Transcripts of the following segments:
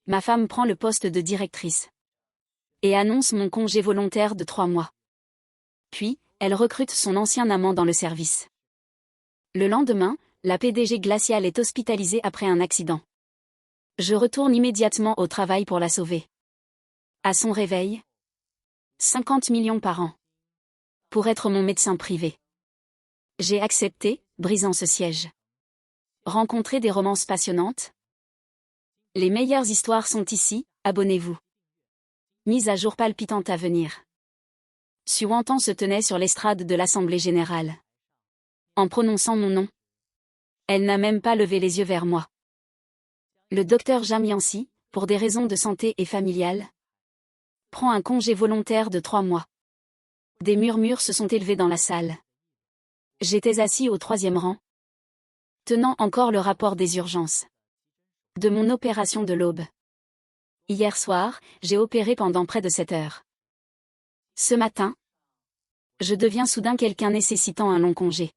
Ma femme prend le poste de directrice. Et annonce mon congé volontaire de 3 mois. Puis, elle recrute son ancien amant dans le service. Le lendemain, la PDG Glacial est hospitalisée après un accident. Je retourne immédiatement au travail pour la sauver. À son réveil, 50 millions par an. Pour être mon médecin privé. J'ai accepté, brisant ce siège. Rencontrer des romances passionnantes? Les meilleures histoires sont ici, abonnez-vous. Mise à jour palpitante à venir. Suantan se tenait sur l'estrade de l'Assemblée générale. En prononçant mon nom. Elle n'a même pas levé les yeux vers moi. Le docteur Jam Yancy, pour des raisons de santé et familiales, prend un congé volontaire de 3 mois. Des murmures se sont élevés dans la salle. J'étais assis au 3e rang, tenant encore le rapport des urgences. De mon opération de l'aube. Hier soir, j'ai opéré pendant près de 7 heures. Ce matin, je deviens soudain quelqu'un nécessitant un long congé.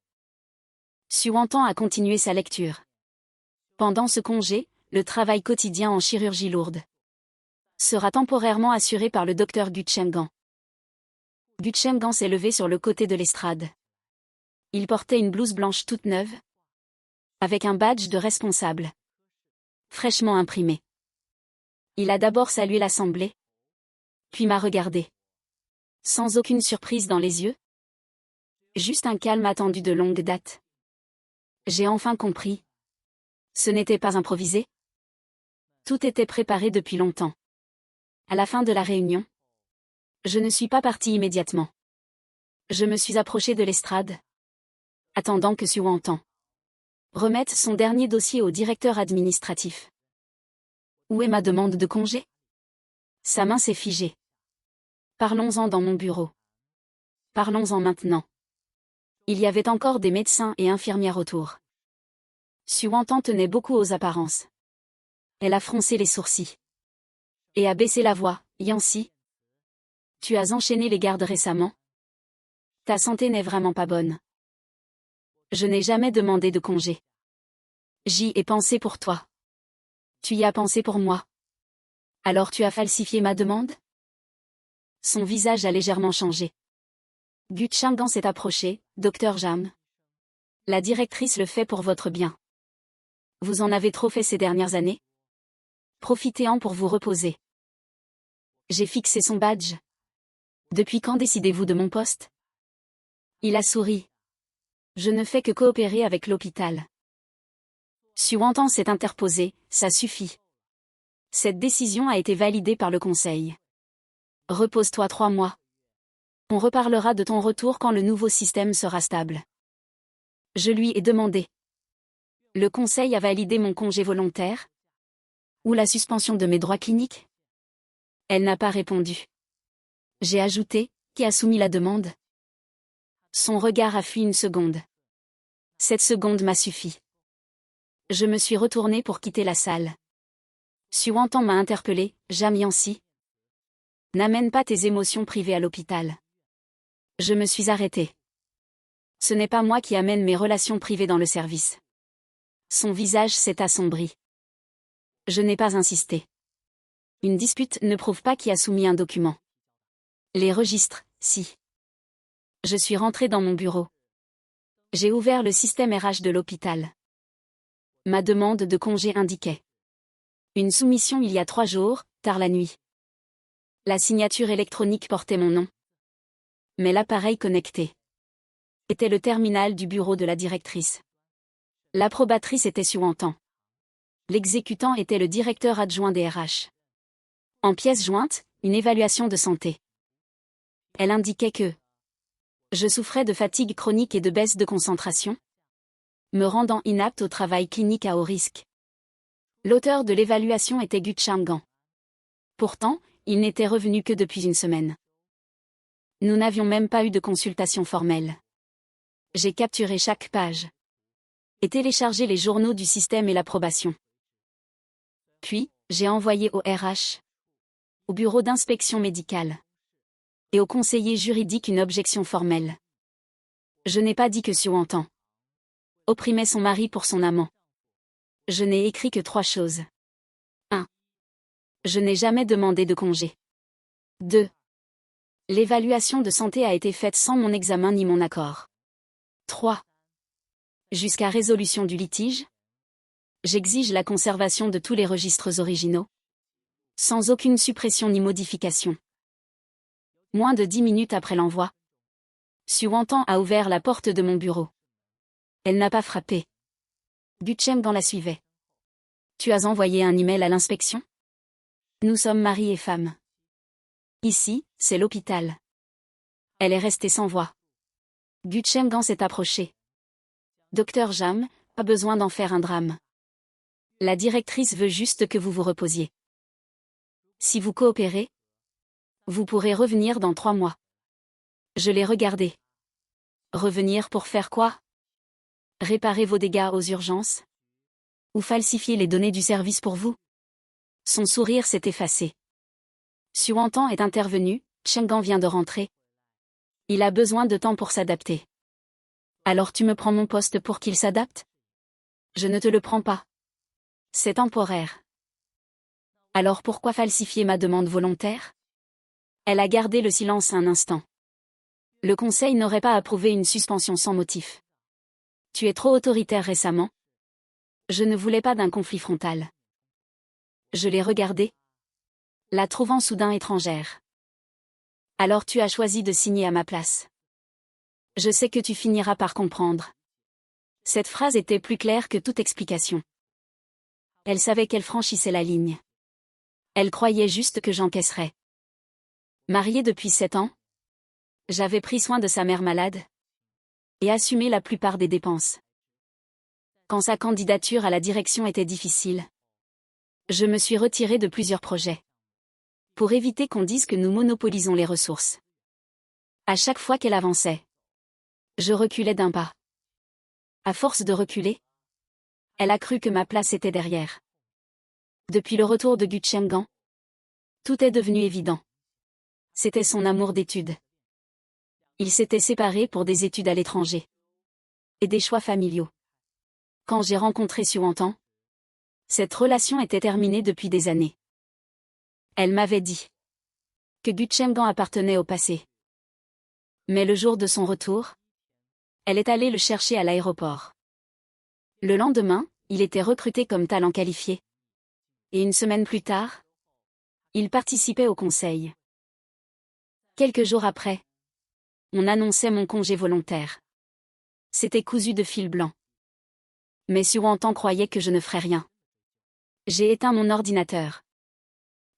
Suantan a continué sa lecture. Pendant ce congé, le travail quotidien en chirurgie lourde sera temporairement assuré par le docteur Gutschemgan. Gutschemgan s'est levé sur le côté de l'estrade. Il portait une blouse blanche toute neuve, avec un badge de responsable, fraîchement imprimé. Il a d'abord salué l'assemblée, puis m'a regardé. Sans aucune surprise dans les yeux. Juste un calme attendu de longue date. J'ai enfin compris. Ce n'était pas improvisé. Tout était préparé depuis longtemps. À la fin de la réunion, je ne suis pas parti immédiatement. Je me suis approché de l'estrade, attendant que Suantan remette son dernier dossier au directeur administratif. Où est ma demande de congé? Sa main s'est figée. Parlons-en dans mon bureau. Parlons-en maintenant. Il y avait encore des médecins et infirmières autour. Suantan tenait beaucoup aux apparences. Elle a froncé les sourcils. Et a baissé la voix. Yancy, tu as enchaîné les gardes récemment? Ta santé n'est vraiment pas bonne. Je n'ai jamais demandé de congé. J'y ai pensé pour toi. Tu y as pensé pour moi. Alors tu as falsifié ma demande? Son visage a légèrement changé. Gutschemgan s'est approché. Docteur Jam. La directrice le fait pour votre bien. Vous en avez trop fait ces dernières années? Profitez-en pour vous reposer. J'ai fixé son badge. Depuis quand décidez-vous de mon poste? Il a souri. Je ne fais que coopérer avec l'hôpital. Suantan s'est interposé, ça suffit. Cette décision a été validée par le conseil. Repose-toi 3 mois. On reparlera de ton retour quand le nouveau système sera stable. Je lui ai demandé. Le conseil a validé mon congé volontaire? Ou la suspension de mes droits cliniques? Elle n'a pas répondu. J'ai ajouté, qui a soumis la demande? Son regard a fui une seconde. Cette seconde m'a suffi. Je me suis retourné pour quitter la salle. Suantan m'a interpellé. Jam Yancy. N'amène pas tes émotions privées à l'hôpital. Je me suis arrêté. Ce n'est pas moi qui amène mes relations privées dans le service. Son visage s'est assombri. Je n'ai pas insisté. Une dispute ne prouve pas qui a soumis un document. Les registres, si. Je suis rentré dans mon bureau. J'ai ouvert le système RH de l'hôpital. Ma demande de congé indiquait. Une soumission il y a 3 jours, tard la nuit. La signature électronique portait mon nom. Mais l'appareil connecté était le terminal du bureau de la directrice. L'approbatrice était Suantan. L'exécutant était le directeur adjoint des RH. En pièce jointe, une évaluation de santé. Elle indiquait que je souffrais de fatigue chronique et de baisse de concentration, me rendant inapte au travail clinique à haut risque. L'auteur de l'évaluation était Gutschemgan. Pourtant, il n'était revenu que depuis une semaine. Nous n'avions même pas eu de consultation formelle. J'ai capturé chaque page et téléchargé les journaux du système et l'approbation. Puis, j'ai envoyé au RH, au bureau d'inspection médicale et au conseiller juridique une objection formelle. Je n'ai pas dit que Suantan opprimait son mari pour son amant. Je n'ai écrit que 3 choses. 1. Je n'ai jamais demandé de congé. 2. L'évaluation de santé a été faite sans mon examen ni mon accord. 3. Jusqu'à résolution du litige, j'exige la conservation de tous les registres originaux, sans aucune suppression ni modification. Moins de 10 minutes après l'envoi, Su Wantan a ouvert la porte de mon bureau. Elle n'a pas frappé. Gu Chenggang la suivait. Tu as envoyé un email à l'inspection? Nous sommes mari et femme. Ici, c'est l'hôpital. Elle est restée sans voix. Gu Chenggang s'est approché. Docteur Jam, pas besoin d'en faire un drame. La directrice veut juste que vous vous reposiez. Si vous coopérez, vous pourrez revenir dans 3 mois. Je l'ai regardé. Revenir pour faire quoi? Réparer vos dégâts aux urgences? Ou falsifier les données du service pour vous? Son sourire s'est effacé. Su Wantan est intervenu, Chenggang vient de rentrer. Il a besoin de temps pour s'adapter. Alors tu me prends mon poste pour qu'il s'adapte? Je ne te le prends pas. C'est temporaire. Alors pourquoi falsifier ma demande volontaire? Elle a gardé le silence un instant. Le conseil n'aurait pas approuvé une suspension sans motif. Tu es trop autoritaire récemment. Je ne voulais pas d'un conflit frontal. Je l'ai regardée, la trouvant soudain étrangère. Alors tu as choisi de signer à ma place. Je sais que tu finiras par comprendre. Cette phrase était plus claire que toute explication. Elle savait qu'elle franchissait la ligne. Elle croyait juste que j'encaisserais. Mariée depuis 7 ans, j'avais pris soin de sa mère malade et assumé la plupart des dépenses. Quand sa candidature à la direction était difficile, je me suis retirée de plusieurs projets. Pour éviter qu'on dise que nous monopolisons les ressources. À chaque fois qu'elle avançait, je reculais d'un pas. À force de reculer, elle a cru que ma place était derrière. Depuis le retour de Gu Chenggang, tout est devenu évident. C'était son amour d'études. Ils s'étaient séparés pour des études à l'étranger. Et des choix familiaux. Quand j'ai rencontré Su Wantan, cette relation était terminée depuis des années. Elle m'avait dit que Gu Chenggang appartenait au passé. Mais le jour de son retour, elle est allée le chercher à l'aéroport. Le lendemain, il était recruté comme talent qualifié. Et une semaine plus tard, il participait au conseil. Quelques jours après, on annonçait mon congé volontaire. C'était cousu de fil blanc. Mais Su Wantan croyait que je ne ferais rien. J'ai éteint mon ordinateur.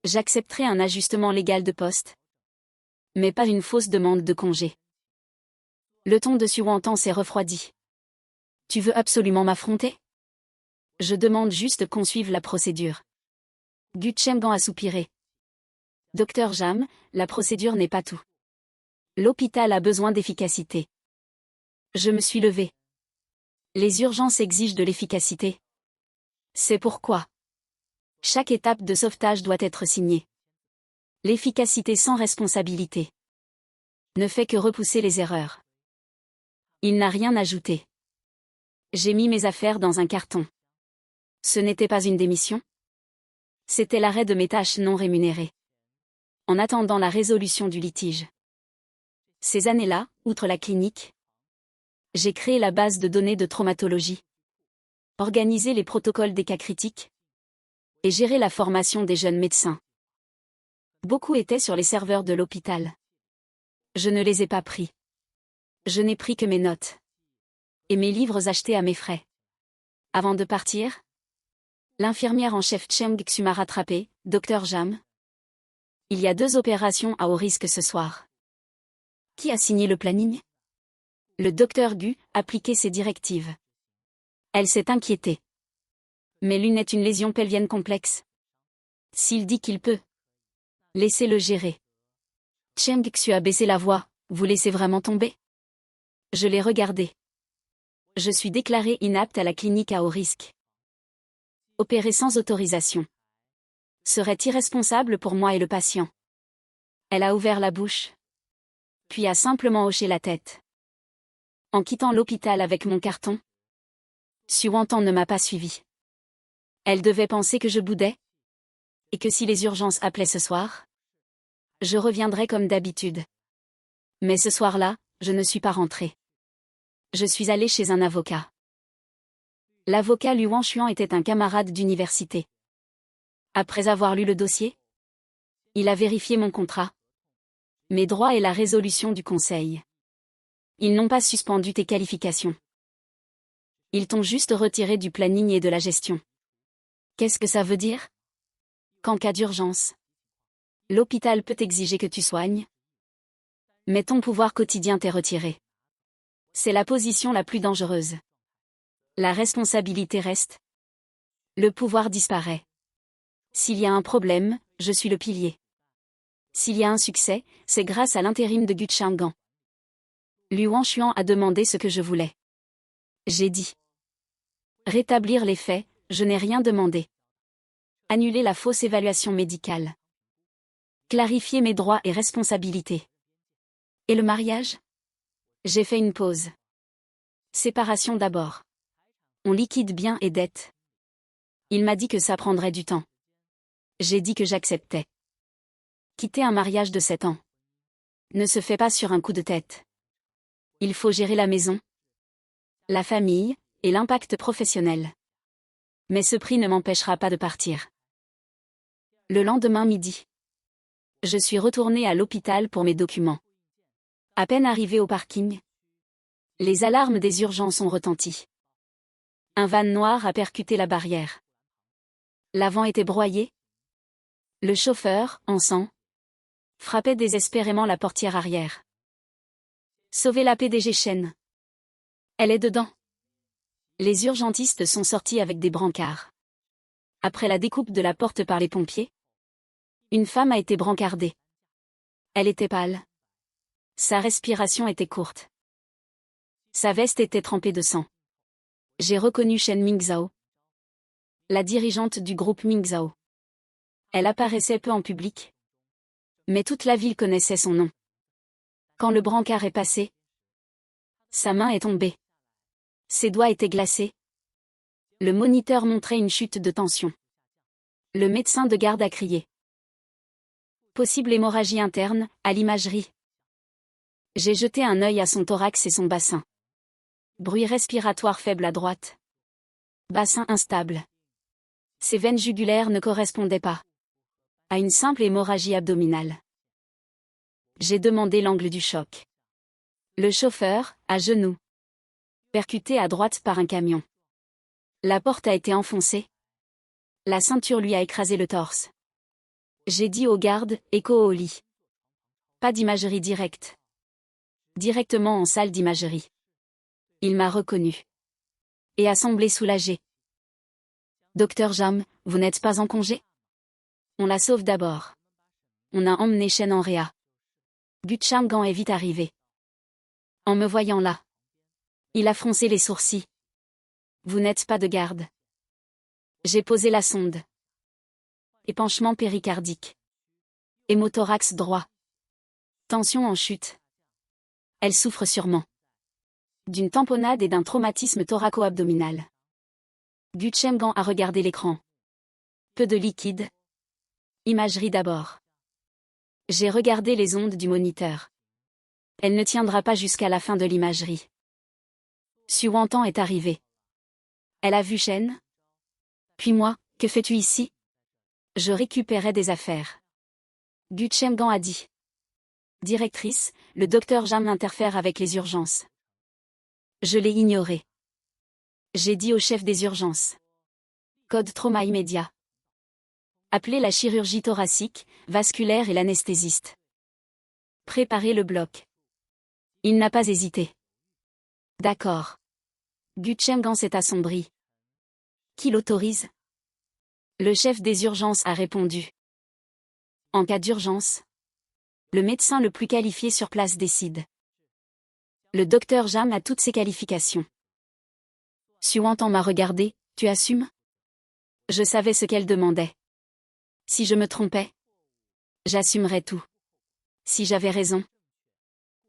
J'accepterai un ajustement légal de poste. Mais pas une fausse demande de congé. Le ton de Su Wantan s'est refroidi. Tu veux absolument m'affronter? Je demande juste qu'on suive la procédure. Gu Chenggang a soupiré. Docteur Jam, la procédure n'est pas tout. L'hôpital a besoin d'efficacité. Je me suis levée. Les urgences exigent de l'efficacité. C'est pourquoi chaque étape de sauvetage doit être signée. L'efficacité sans responsabilité ne fait que repousser les erreurs. Il n'a rien ajouté. J'ai mis mes affaires dans un carton. Ce n'était pas une démission. C'était l'arrêt de mes tâches non rémunérées. En attendant la résolution du litige. Ces années-là, outre la clinique, j'ai créé la base de données de traumatologie, organisé les protocoles des cas critiques, et géré la formation des jeunes médecins. Beaucoup étaient sur les serveurs de l'hôpital. Je ne les ai pas pris. Je n'ai pris que mes notes. Et mes livres achetés à mes frais. Avant de partir, l'infirmière en chef Cheng Xu m'a rattrapé, Docteur Jam. Il y a 2 opérations à haut risque ce soir. Qui a signé le planning? Le docteur Gu appliquait ses directives. Elle s'est inquiétée. Mais l'une est une lésion pelvienne complexe. S'il dit qu'il peut, laissez-le gérer. Cheng Xu a baissé la voix. Vous laissez vraiment tomber? Je l'ai regardé. Je suis déclarée inapte à la clinique à haut risque. Opérer sans autorisation serait irresponsable pour moi et le patient. Elle a ouvert la bouche, puis a simplement hoché la tête. En quittant l'hôpital avec mon carton, Su Wantan ne m'a pas suivi. Elle devait penser que je boudais. Et que si les urgences appelaient ce soir? Je reviendrai comme d'habitude. Mais ce soir-là, je ne suis pas rentrée. Je suis allée chez un avocat. L'avocat Lu Wanshuan était un camarade d'université. Après avoir lu le dossier, il a vérifié mon contrat, mes droits et la résolution du conseil. Ils n'ont pas suspendu tes qualifications. Ils t'ont juste retiré du planning et de la gestion. Qu'est-ce que ça veut dire? Qu'en cas d'urgence, l'hôpital peut exiger que tu soignes, mais ton pouvoir quotidien t'est retiré. C'est la position la plus dangereuse. La responsabilité reste. Le pouvoir disparaît. S'il y a un problème, je suis le pilier. S'il y a un succès, c'est grâce à l'intérim de Gu Changgan. Lu Wanshuan a demandé ce que je voulais. J'ai dit. Rétablir les faits, je n'ai rien demandé. Annuler la fausse évaluation médicale. Clarifier mes droits et responsabilités. Et le mariage? J'ai fait une pause. Séparation d'abord. On liquide biens et dettes. Il m'a dit que ça prendrait du temps. J'ai dit que j'acceptais. Quitter un mariage de 7 ans ne se fait pas sur un coup de tête. Il faut gérer la maison, la famille, et l'impact professionnel. Mais ce prix ne m'empêchera pas de partir. Le lendemain midi, je suis retournée à l'hôpital pour mes documents. À peine arrivée au parking, les alarmes des urgences ont retenti. Un van noir a percuté la barrière. L'avant était broyé. Le chauffeur, en sang, frappait désespérément la portière arrière. Sauvez la PDG Chen. Elle est dedans. Les urgentistes sont sortis avec des brancards. Après la découpe de la porte par les pompiers, une femme a été brancardée. Elle était pâle. Sa respiration était courte. Sa veste était trempée de sang. J'ai reconnu Chen Mingzhao, la dirigeante du groupe Mingzhao. Elle apparaissait peu en public, mais toute la ville connaissait son nom. Quand le brancard est passé, sa main est tombée. Ses doigts étaient glacés. Le moniteur montrait une chute de tension. Le médecin de garde a crié. Possible hémorragie interne, à l'imagerie. J'ai jeté un œil à son thorax et son bassin. Bruit respiratoire faible à droite. Bassin instable. Ses veines jugulaires ne correspondaient pas à une simple hémorragie abdominale. J'ai demandé l'angle du choc. Le chauffeur, à genoux, percuté à droite par un camion. La porte a été enfoncée. La ceinture lui a écrasé le torse. J'ai dit aux gardes, écho au lit. Pas d'imagerie directe. Directement en salle d'imagerie. Il m'a reconnu. Et a semblé soulagé. Docteur Jam, vous n'êtes pas en congé? On la sauve d'abord. On a emmené Chen en réa. Gu Changgan est vite arrivé. En me voyant là, il a froncé les sourcils. Vous n'êtes pas de garde. J'ai posé la sonde. Épanchement péricardique. Hémothorax droit. Tension en chute. Elle souffre sûrement d'une tamponnade et d'un traumatisme thoraco-abdominal. Gu Changgan a regardé l'écran. Peu de liquide. Imagerie d'abord. J'ai regardé les ondes du moniteur. Elle ne tiendra pas jusqu'à la fin de l'imagerie. Su Wantan est arrivée. Elle a vu Chen. Puis moi, que fais-tu ici? Je récupérais des affaires. Gu Changgan a dit. Directrice, le docteur Jam interfère avec les urgences. Je l'ai ignoré. J'ai dit au chef des urgences. Code trauma immédiat. Appelez la chirurgie thoracique, vasculaire et l'anesthésiste. Préparez le bloc. Il n'a pas hésité. D'accord. Gu Changgan s'est assombri. Qui l'autorise? Le chef des urgences a répondu. En cas d'urgence, le médecin le plus qualifié sur place décide. Le docteur Jam a toutes ses qualifications. Su Wantan m'a regardé, tu assumes? Je savais ce qu'elle demandait. Si je me trompais, j'assumerais tout. Si j'avais raison,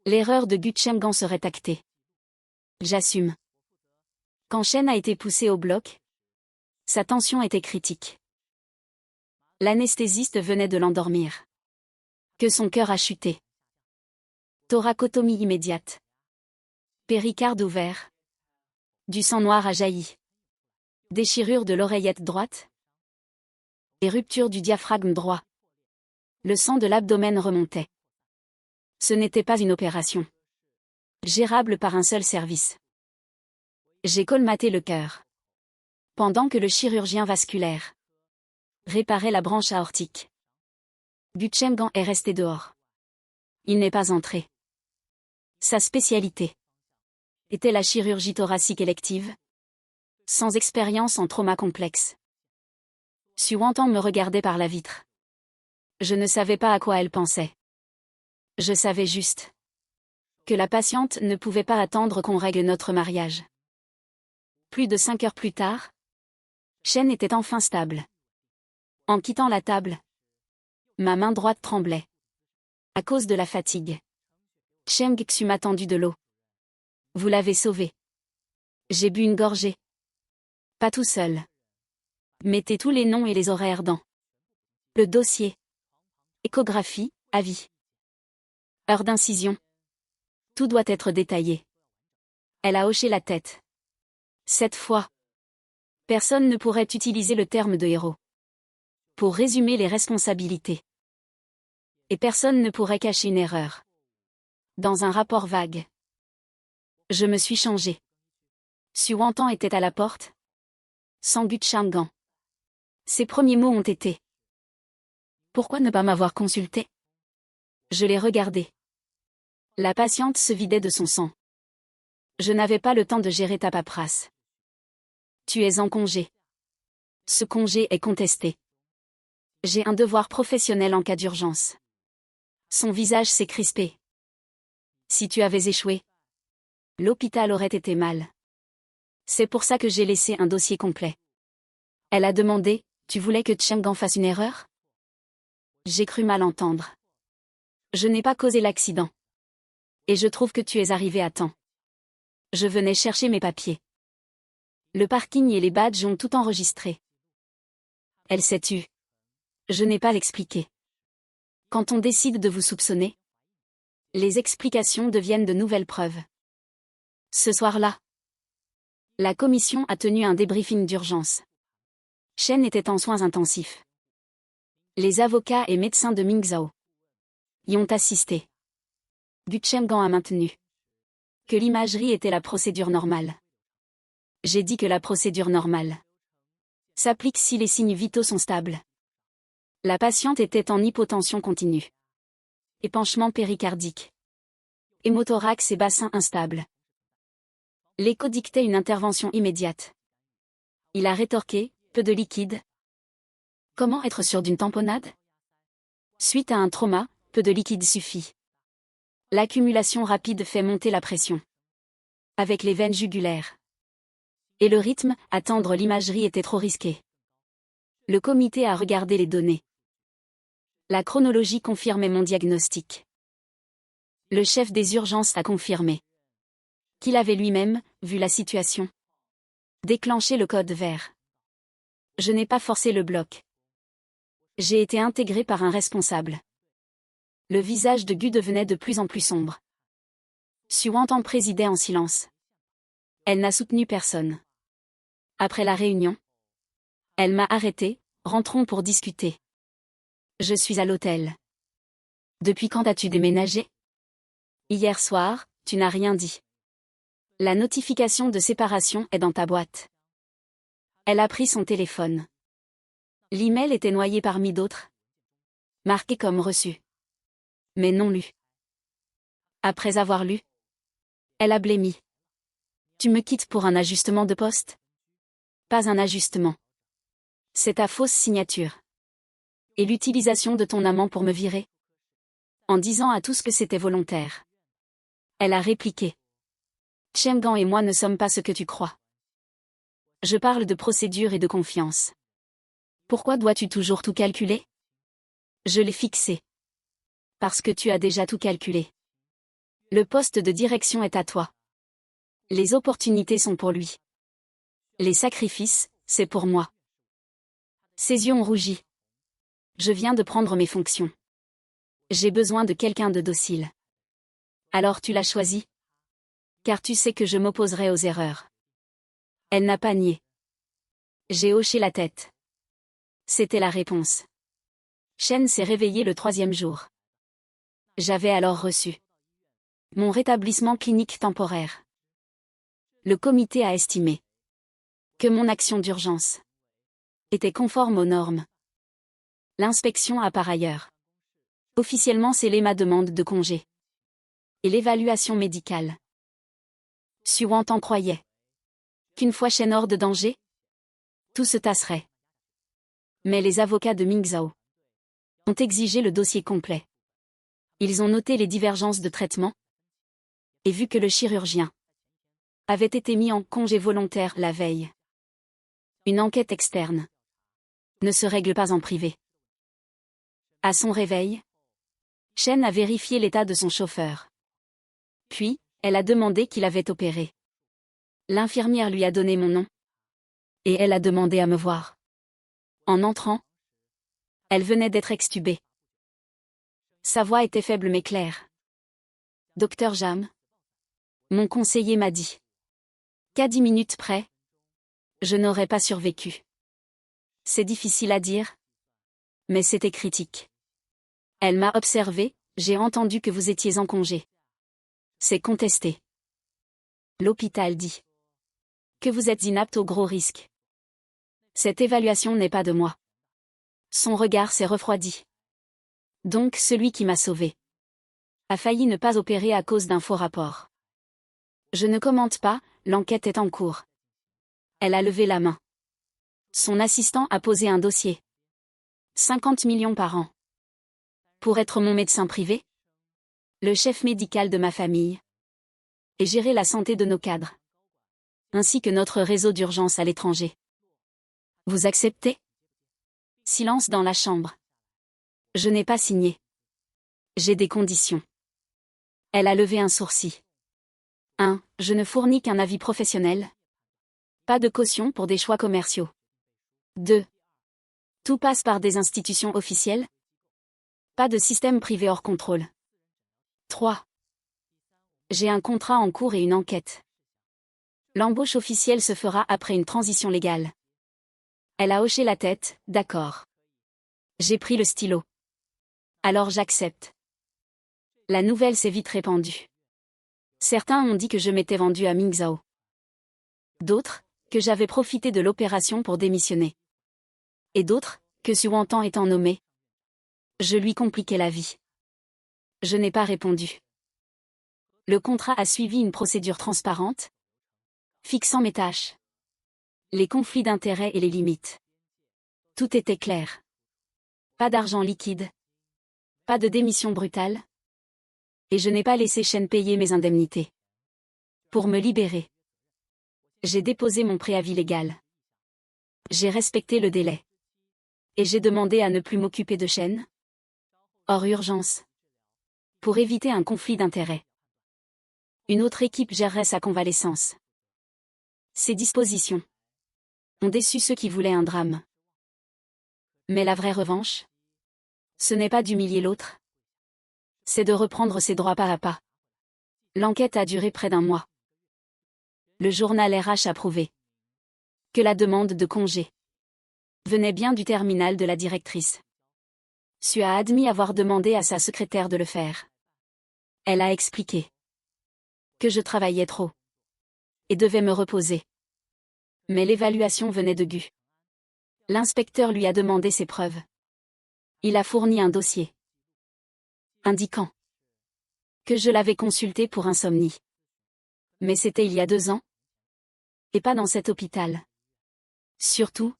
l'erreur de Gu Changgan serait actée. J'assume. Quand Chen a été poussé au bloc, sa tension était critique. L'anesthésiste venait de l'endormir. Que son cœur a chuté. Thoracotomie immédiate. Péricarde ouvert. Du sang noir a jailli. Déchirure de l'oreillette droite. Et rupture du diaphragme droit. Le sang de l'abdomen remontait. Ce n'était pas une opération gérable par un seul service. J'ai colmaté le cœur. Pendant que le chirurgien vasculaire réparait la branche aortique. Gutschemgan est resté dehors. Il n'est pas entré. Sa spécialité était la chirurgie thoracique élective, sans expérience en trauma complexe. Suantan me regardait par la vitre. Je ne savais pas à quoi elle pensait. Je savais juste que la patiente ne pouvait pas attendre qu'on règle notre mariage. Plus de 5 heures plus tard, Chen était enfin stable. En quittant la table, ma main droite tremblait. À cause de la fatigue. Cheng Xu m'a tendu de l'eau. Vous l'avez sauvé. J'ai bu une gorgée. Pas tout seul. Mettez tous les noms et les horaires dans le dossier. Échographie, avis. Heure d'incision. Tout doit être détaillé. Elle a hoché la tête. Cette fois, personne ne pourrait utiliser le terme de héros pour résumer les responsabilités. Et personne ne pourrait cacher une erreur dans un rapport vague. Je me suis changé. Suantan était à la porte. Sans Gutschemgan. Ses premiers mots ont été: pourquoi ne pas m'avoir consulté? Je l'ai regardé. La patiente se vidait de son sang. Je n'avais pas le temps de gérer ta paperasse. Tu es en congé. Ce congé est contesté. J'ai un devoir professionnel en cas d'urgence. Son visage s'est crispé. Si tu avais échoué, l'hôpital aurait été mal. C'est pour ça que j'ai laissé un dossier complet. Elle a demandé: tu voulais que Chenggan fasse une erreur? J'ai cru mal entendre. Je n'ai pas causé l'accident. Et je trouve que tu es arrivé à temps. Je venais chercher mes papiers. Le parking et les badges ont tout enregistré. Elle s'est tue. Je n'ai pas expliqué. Quand on décide de vous soupçonner, les explications deviennent de nouvelles preuves. Ce soir-là, la commission a tenu un débriefing d'urgence. Chen était en soins intensifs. Les avocats et médecins de Mingzhou y ont assisté. Gutschemgan a maintenu que l'imagerie était la procédure normale. J'ai dit que la procédure normale s'applique si les signes vitaux sont stables. La patiente était en hypotension continue. Épanchement péricardique. Hémothorax et bassin instable. L'écho dictait une intervention immédiate. Il a rétorqué: peu de liquide. Comment être sûr d'une tamponnade? Suite à un trauma, peu de liquide suffit. L'accumulation rapide fait monter la pression. Avec les veines jugulaires. Et le rythme, attendre l'imagerie était trop risqué. Le comité a regardé les données. La chronologie confirmait mon diagnostic. Le chef des urgences a confirmé qu'il avait lui-même, vu la situation, déclenché le code vert. Je n'ai pas forcé le bloc. J'ai été intégré par un responsable. Le visage de Gu devenait de plus en plus sombre. Suantan présidait en silence. Elle n'a soutenu personne. Après la réunion, elle m'a arrêté: rentrons pour discuter. Je suis à l'hôtel. Depuis quand as-tu déménagé? Hier soir, tu n'as rien dit. La notification de séparation est dans ta boîte. Elle a pris son téléphone. L'email était noyé parmi d'autres. Marqué comme reçu. Mais non lu. Après avoir lu, elle a blêmi. Tu me quittes pour un ajustement de poste? Pas un ajustement. C'est ta fausse signature. Et l'utilisation de ton amant pour me virer? En disant à tous que c'était volontaire. Elle a répliqué: Chenggan et moi ne sommes pas ce que tu crois. Je parle de procédure et de confiance. Pourquoi dois-tu toujours tout calculer? Je l'ai fixé. Parce que tu as déjà tout calculé. Le poste de direction est à toi. Les opportunités sont pour lui. Les sacrifices, c'est pour moi. Ses yeux ont rougi. Je viens de prendre mes fonctions. J'ai besoin de quelqu'un de docile. Alors tu l'as choisi? Car tu sais que je m'opposerai aux erreurs. Elle n'a pas nié. J'ai hoché la tête. C'était la réponse. Shen s'est réveillé le 3e jour. J'avais alors reçu mon rétablissement clinique temporaire. Le comité a estimé que mon action d'urgence était conforme aux normes. L'inspection a par ailleurs officiellement scellé ma demande de congé. Et l'évaluation médicale. Suantan croyait qu'une fois Shen hors de danger, tout se tasserait. Mais les avocats de Ming Zhao ont exigé le dossier complet. Ils ont noté les divergences de traitement et vu que le chirurgien avait été mis en congé volontaire la veille. Une enquête externe ne se règle pas en privé. À son réveil, Shen a vérifié l'état de son chauffeur. Puis, elle a demandé qu'il avait opéré. L'infirmière lui a donné mon nom. Et elle a demandé à me voir. En entrant, elle venait d'être extubée. Sa voix était faible mais claire. Docteur Jam. Mon conseiller m'a dit qu'à 10 minutes près, je n'aurais pas survécu. C'est difficile à dire, mais c'était critique. Elle m'a observé, j'ai entendu que vous étiez en congé. C'est contesté. L'hôpital dit que vous êtes inapte au gros risque. Cette évaluation n'est pas de moi. Son regard s'est refroidi. Donc celui qui m'a sauvé a failli ne pas opérer à cause d'un faux rapport. Je ne commente pas, l'enquête est en cours. Elle a levé la main. Son assistant a posé un dossier. 50 millions par an. Pour être mon médecin privé, le chef médical de ma famille, et gérer la santé de nos cadres, ainsi que notre réseau d'urgence à l'étranger. Vous acceptez? Silence dans la chambre. Je n'ai pas signé. J'ai des conditions. Elle a levé un sourcil. 1. Je ne fournis qu'un avis professionnel. Pas de caution pour des choix commerciaux. 2. Tout passe par des institutions officielles. Pas de système privé hors contrôle. 3. J'ai un contrat en cours et une enquête. L'embauche officielle se fera après une transition légale. Elle a hoché la tête, d'accord. J'ai pris le stylo. Alors j'accepte. La nouvelle s'est vite répandue. Certains ont dit que je m'étais vendu à Ming Zhao. D'autres, que j'avais profité de l'opération pour démissionner. Et d'autres, que Suantan étant nommé, je lui compliquais la vie. Je n'ai pas répondu. Le contrat a suivi une procédure transparente, fixant mes tâches, les conflits d'intérêts et les limites. Tout était clair. Pas d'argent liquide. Pas de démission brutale. Et je n'ai pas laissé Shen payer mes indemnités. Pour me libérer, j'ai déposé mon préavis légal. J'ai respecté le délai. Et j'ai demandé à ne plus m'occuper de Shen. Hors urgence. Pour éviter un conflit d'intérêts. Une autre équipe gérerait sa convalescence. Ces dispositions ont déçu ceux qui voulaient un drame. Mais la vraie revanche, ce n'est pas d'humilier l'autre. C'est de reprendre ses droits pas à pas. L'enquête a duré près d'1 mois. Le journal RH a prouvé que la demande de congé venait bien du terminal de la directrice. Su a admis avoir demandé à sa secrétaire de le faire. Elle a expliqué que je travaillais trop et devais me reposer. Mais l'évaluation venait de Gu. L'inspecteur lui a demandé ses preuves. Il a fourni un dossier indiquant que je l'avais consulté pour insomnie. Mais c'était il y a 2 ans. Et pas dans cet hôpital. Surtout,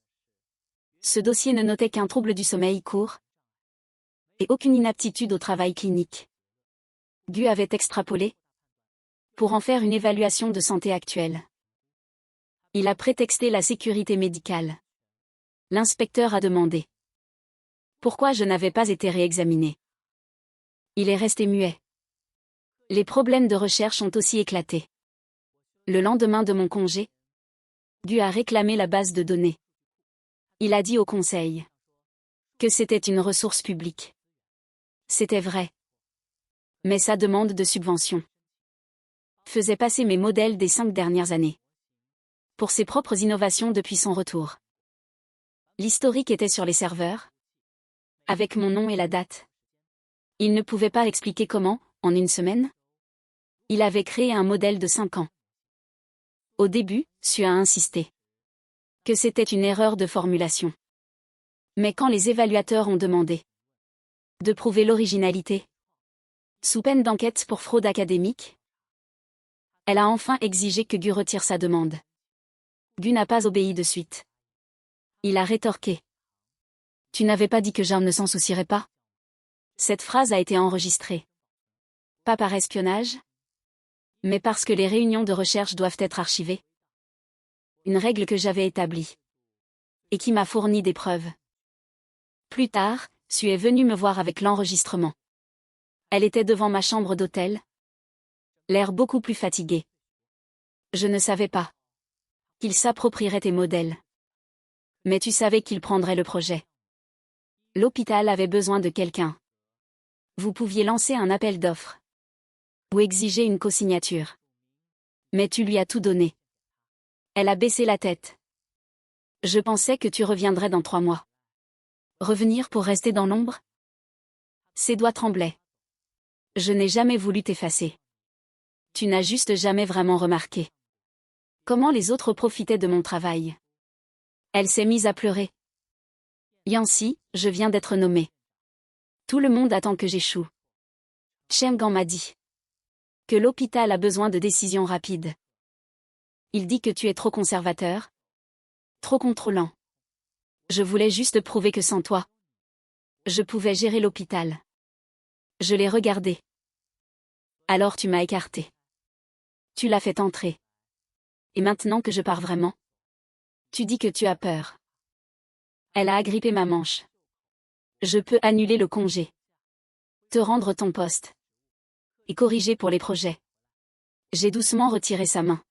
ce dossier ne notait qu'un trouble du sommeil court et aucune inaptitude au travail clinique. Gu avait extrapolé pour en faire une évaluation de santé actuelle. Il a prétexté la sécurité médicale. L'inspecteur a demandé pourquoi je n'avais pas été réexaminé. Il est resté muet. Les problèmes de recherche ont aussi éclaté. Le lendemain de mon congé, Gu a réclamé la base de données. Il a dit au conseil Que c'était une ressource publique. C'était vrai. Mais sa demande de subvention faisait passer mes modèles des 5 dernières années. Pour ses propres innovations depuis son retour. L'historique était sur les serveurs. Avec mon nom et la date. Il ne pouvait pas expliquer comment, en une semaine. Il avait créé un modèle de 5 ans. Au début, Su a insisté. Que c'était une erreur de formulation. Mais quand les évaluateurs ont demandé de prouver l'originalité, sous peine d'enquête pour fraude académique, elle a enfin exigé que Gu retire sa demande. Gu n'a pas obéi de suite. Il a rétorqué. Tu n'avais pas dit que Jarm ne s'en soucierait pas? Cette phrase a été enregistrée. Pas par espionnage, mais parce que les réunions de recherche doivent être archivées. Une règle que j'avais établie. Et qui m'a fourni des preuves. Plus tard, Su est venue me voir avec l'enregistrement. Elle était devant ma chambre d'hôtel. L'air beaucoup plus fatigué. Je ne savais pas qu'il s'approprierait tes modèles. Mais tu savais qu'il prendrait le projet. L'hôpital avait besoin de quelqu'un. Vous pouviez lancer un appel d'offres. Ou exiger une co-signature. Mais tu lui as tout donné. Elle a baissé la tête. Je pensais que tu reviendrais dans 3 mois. Revenir pour rester dans l'ombre? Ses doigts tremblaient. Je n'ai jamais voulu t'effacer. Tu n'as juste jamais vraiment remarqué comment les autres profitaient de mon travail. Elle s'est mise à pleurer. Yancy, je viens d'être nommée. Tout le monde attend que j'échoue. Cheng-Gan m'a dit que l'hôpital a besoin de décisions rapides. Il dit que tu es trop conservateur, trop contrôlant. Je voulais juste prouver que sans toi, je pouvais gérer l'hôpital. Je l'ai regardé. Alors tu m'as écarté. Tu l'as fait entrer. Et maintenant que je pars vraiment, tu dis que tu as peur. Elle a agrippé ma manche. Je peux annuler le congé. Te rendre ton poste. Et corriger pour les projets. J'ai doucement retiré sa main.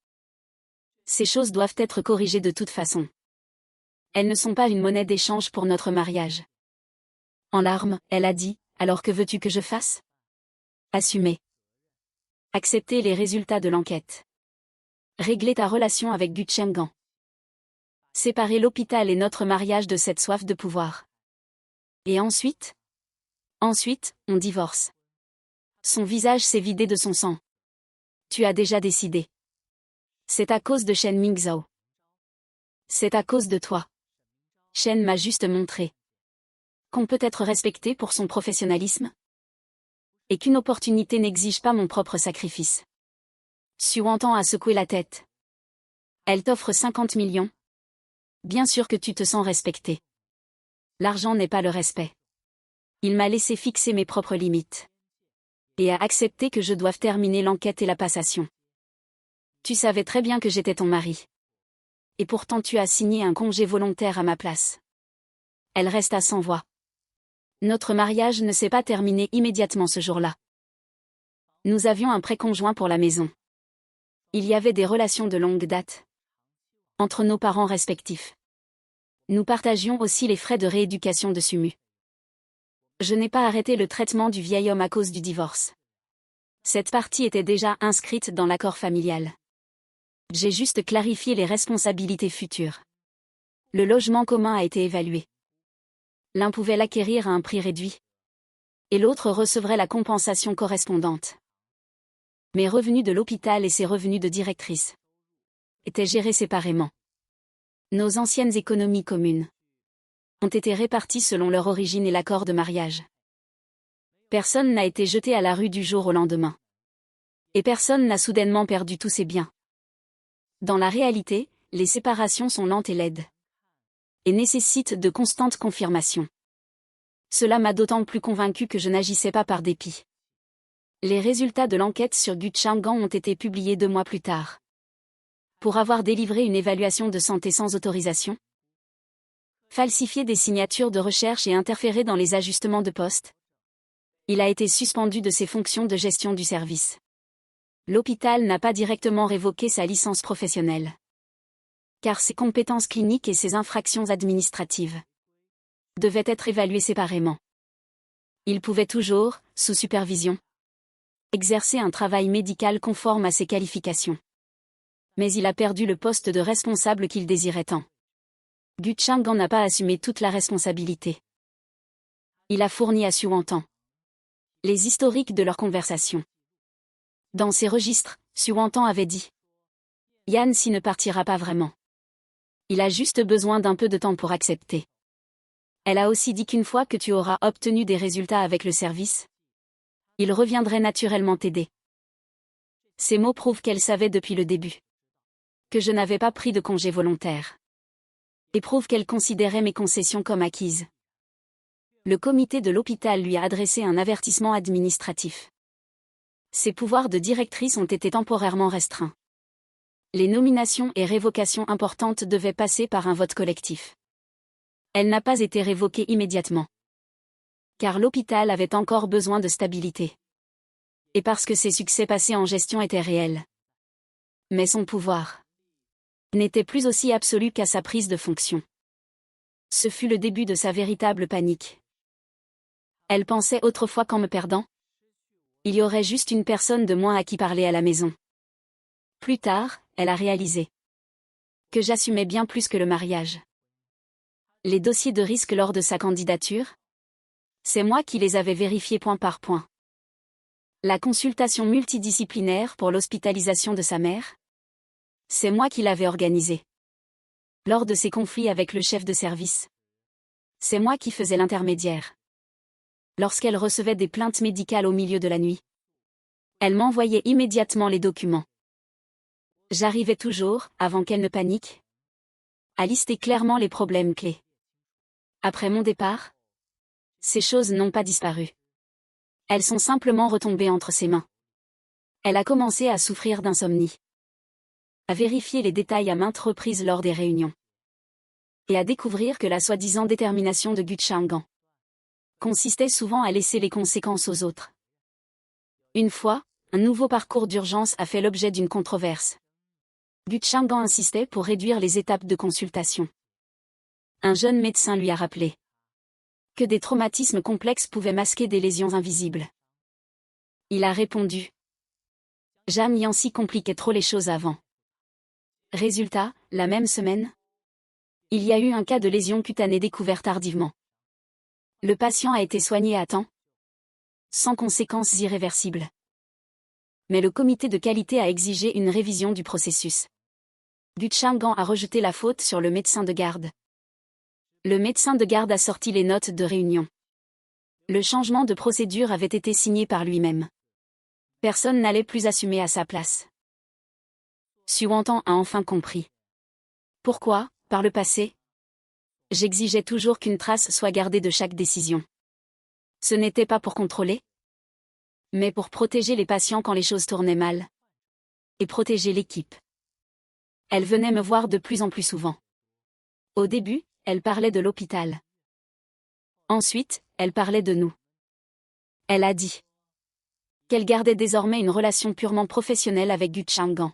Ces choses doivent être corrigées de toute façon. Elles ne sont pas une monnaie d'échange pour notre mariage. En larmes, elle a dit, alors que veux-tu que je fasse? Assumer. Accepter les résultats de l'enquête. Régler ta relation avec Gu Cheng-Gan. Séparer l'hôpital et notre mariage de cette soif de pouvoir. Et ensuite? Ensuite, on divorce. Son visage s'est vidé de son sang. Tu as déjà décidé. C'est à cause de Shen Mingzhao. C'est à cause de toi. Shen m'a juste montré qu'on peut être respecté pour son professionnalisme. Et qu'une opportunité n'exige pas mon propre sacrifice. Su entend à secouer la tête. Elle t'offre 50 millions. Bien sûr que tu te sens respecté. L'argent n'est pas le respect. Il m'a laissé fixer mes propres limites. Et a accepté que je doive terminer l'enquête et la passation. Tu savais très bien que j'étais ton mari. Et pourtant tu as signé un congé volontaire à ma place. Elle resta sans voix. Notre mariage ne s'est pas terminé immédiatement ce jour-là. Nous avions un prêt conjoint pour la maison. Il y avait des relations de longue date entre nos parents respectifs. Nous partagions aussi les frais de rééducation de Sumu. Je n'ai pas arrêté le traitement du vieil homme à cause du divorce. Cette partie était déjà inscrite dans l'accord familial. J'ai juste clarifié les responsabilités futures. Le logement commun a été évalué. L'un pouvait l'acquérir à un prix réduit. Et l'autre recevrait la compensation correspondante. Mes revenus de l'hôpital et ses revenus de directrice étaient gérés séparément. Nos anciennes économies communes ont été réparties selon leur origine et l'accord de mariage. Personne n'a été jeté à la rue du jour au lendemain. Et personne n'a soudainement perdu tous ses biens. Dans la réalité, les séparations sont lentes et laides. Et nécessitent de constantes confirmations. Cela m'a d'autant plus convaincu que je n'agissais pas par dépit. Les résultats de l'enquête sur Gu Cheng-Gan ont été publiés 2 mois plus tard. Pour avoir délivré une évaluation de santé sans autorisation, falsifié des signatures de recherche et interféré dans les ajustements de poste, il a été suspendu de ses fonctions de gestion du service. L'hôpital n'a pas directement révoqué sa licence professionnelle. Car ses compétences cliniques et ses infractions administratives devaient être évalués séparément. Il pouvait toujours, sous supervision, exercer un travail médical conforme à ses qualifications. Mais il a perdu le poste de responsable qu'il désirait tant. Gu Chang'an n'a pas assumé toute la responsabilité. Il a fourni à Xu Wantan les historiques de leur conversation. Dans ses registres, Xu Wantan avait dit: Yan Xi ne partira pas vraiment. Il a juste besoin d'un peu de temps pour accepter. Elle a aussi dit qu'une fois que tu auras obtenu des résultats avec le service, il reviendrait naturellement t'aider. Ces mots prouvent qu'elle savait depuis le début que je n'avais pas pris de congé volontaire. Et prouvent qu'elle considérait mes concessions comme acquises. Le comité de l'hôpital lui a adressé un avertissement administratif. Ses pouvoirs de directrice ont été temporairement restreints. Les nominations et révocations importantes devaient passer par un vote collectif. Elle n'a pas été révoquée immédiatement. Car l'hôpital avait encore besoin de stabilité. Et parce que ses succès passés en gestion étaient réels. Mais son pouvoir n'était plus aussi absolu qu'à sa prise de fonction. Ce fut le début de sa véritable panique. Elle pensait autrefois qu'en me perdant, il y aurait juste une personne de moins à qui parler à la maison. Plus tard, elle a réalisé que j'assumais bien plus que le mariage. Les dossiers de risque lors de sa candidature, c'est moi qui les avais vérifiés point par point. La consultation multidisciplinaire pour l'hospitalisation de sa mère, c'est moi qui l'avais organisée. Lors de ses conflits avec le chef de service, c'est moi qui faisais l'intermédiaire. Lorsqu'elle recevait des plaintes médicales au milieu de la nuit, elle m'envoyait immédiatement les documents. J'arrivais toujours, avant qu'elle ne panique, à lister clairement les problèmes clés. Après mon départ, ces choses n'ont pas disparu. Elles sont simplement retombées entre ses mains. Elle a commencé à souffrir d'insomnie, à vérifier les détails à maintes reprises lors des réunions, et à découvrir que la soi-disant détermination de Gu Chang'an consistait souvent à laisser les conséquences aux autres. Une fois, un nouveau parcours d'urgence a fait l'objet d'une controverse. Gu Chang'an insistait pour réduire les étapes de consultation. Un jeune médecin lui a rappelé que des traumatismes complexes pouvaient masquer des lésions invisibles. Il a répondu: Zhang Yanxi compliquait trop les choses avant. Résultat, la même semaine, il y a eu un cas de lésion cutanée découvert tardivement. Le patient a été soigné à temps, sans conséquences irréversibles. Mais le comité de qualité a exigé une révision du processus. Gu Chang'an a rejeté la faute sur le médecin de garde. Le médecin de garde a sorti les notes de réunion. Le changement de procédure avait été signé par lui-même. Personne n'allait plus assumer à sa place. Xu Wantan a enfin compris. Pourquoi, par le passé, j'exigeais toujours qu'une trace soit gardée de chaque décision. Ce n'était pas pour contrôler, mais pour protéger les patients quand les choses tournaient mal. Et protéger l'équipe. Elle venait me voir de plus en plus souvent. Au début, elle parlait de l'hôpital. Ensuite, elle parlait de nous. Elle a dit qu'elle gardait désormais une relation purement professionnelle avec Gu Chang'an.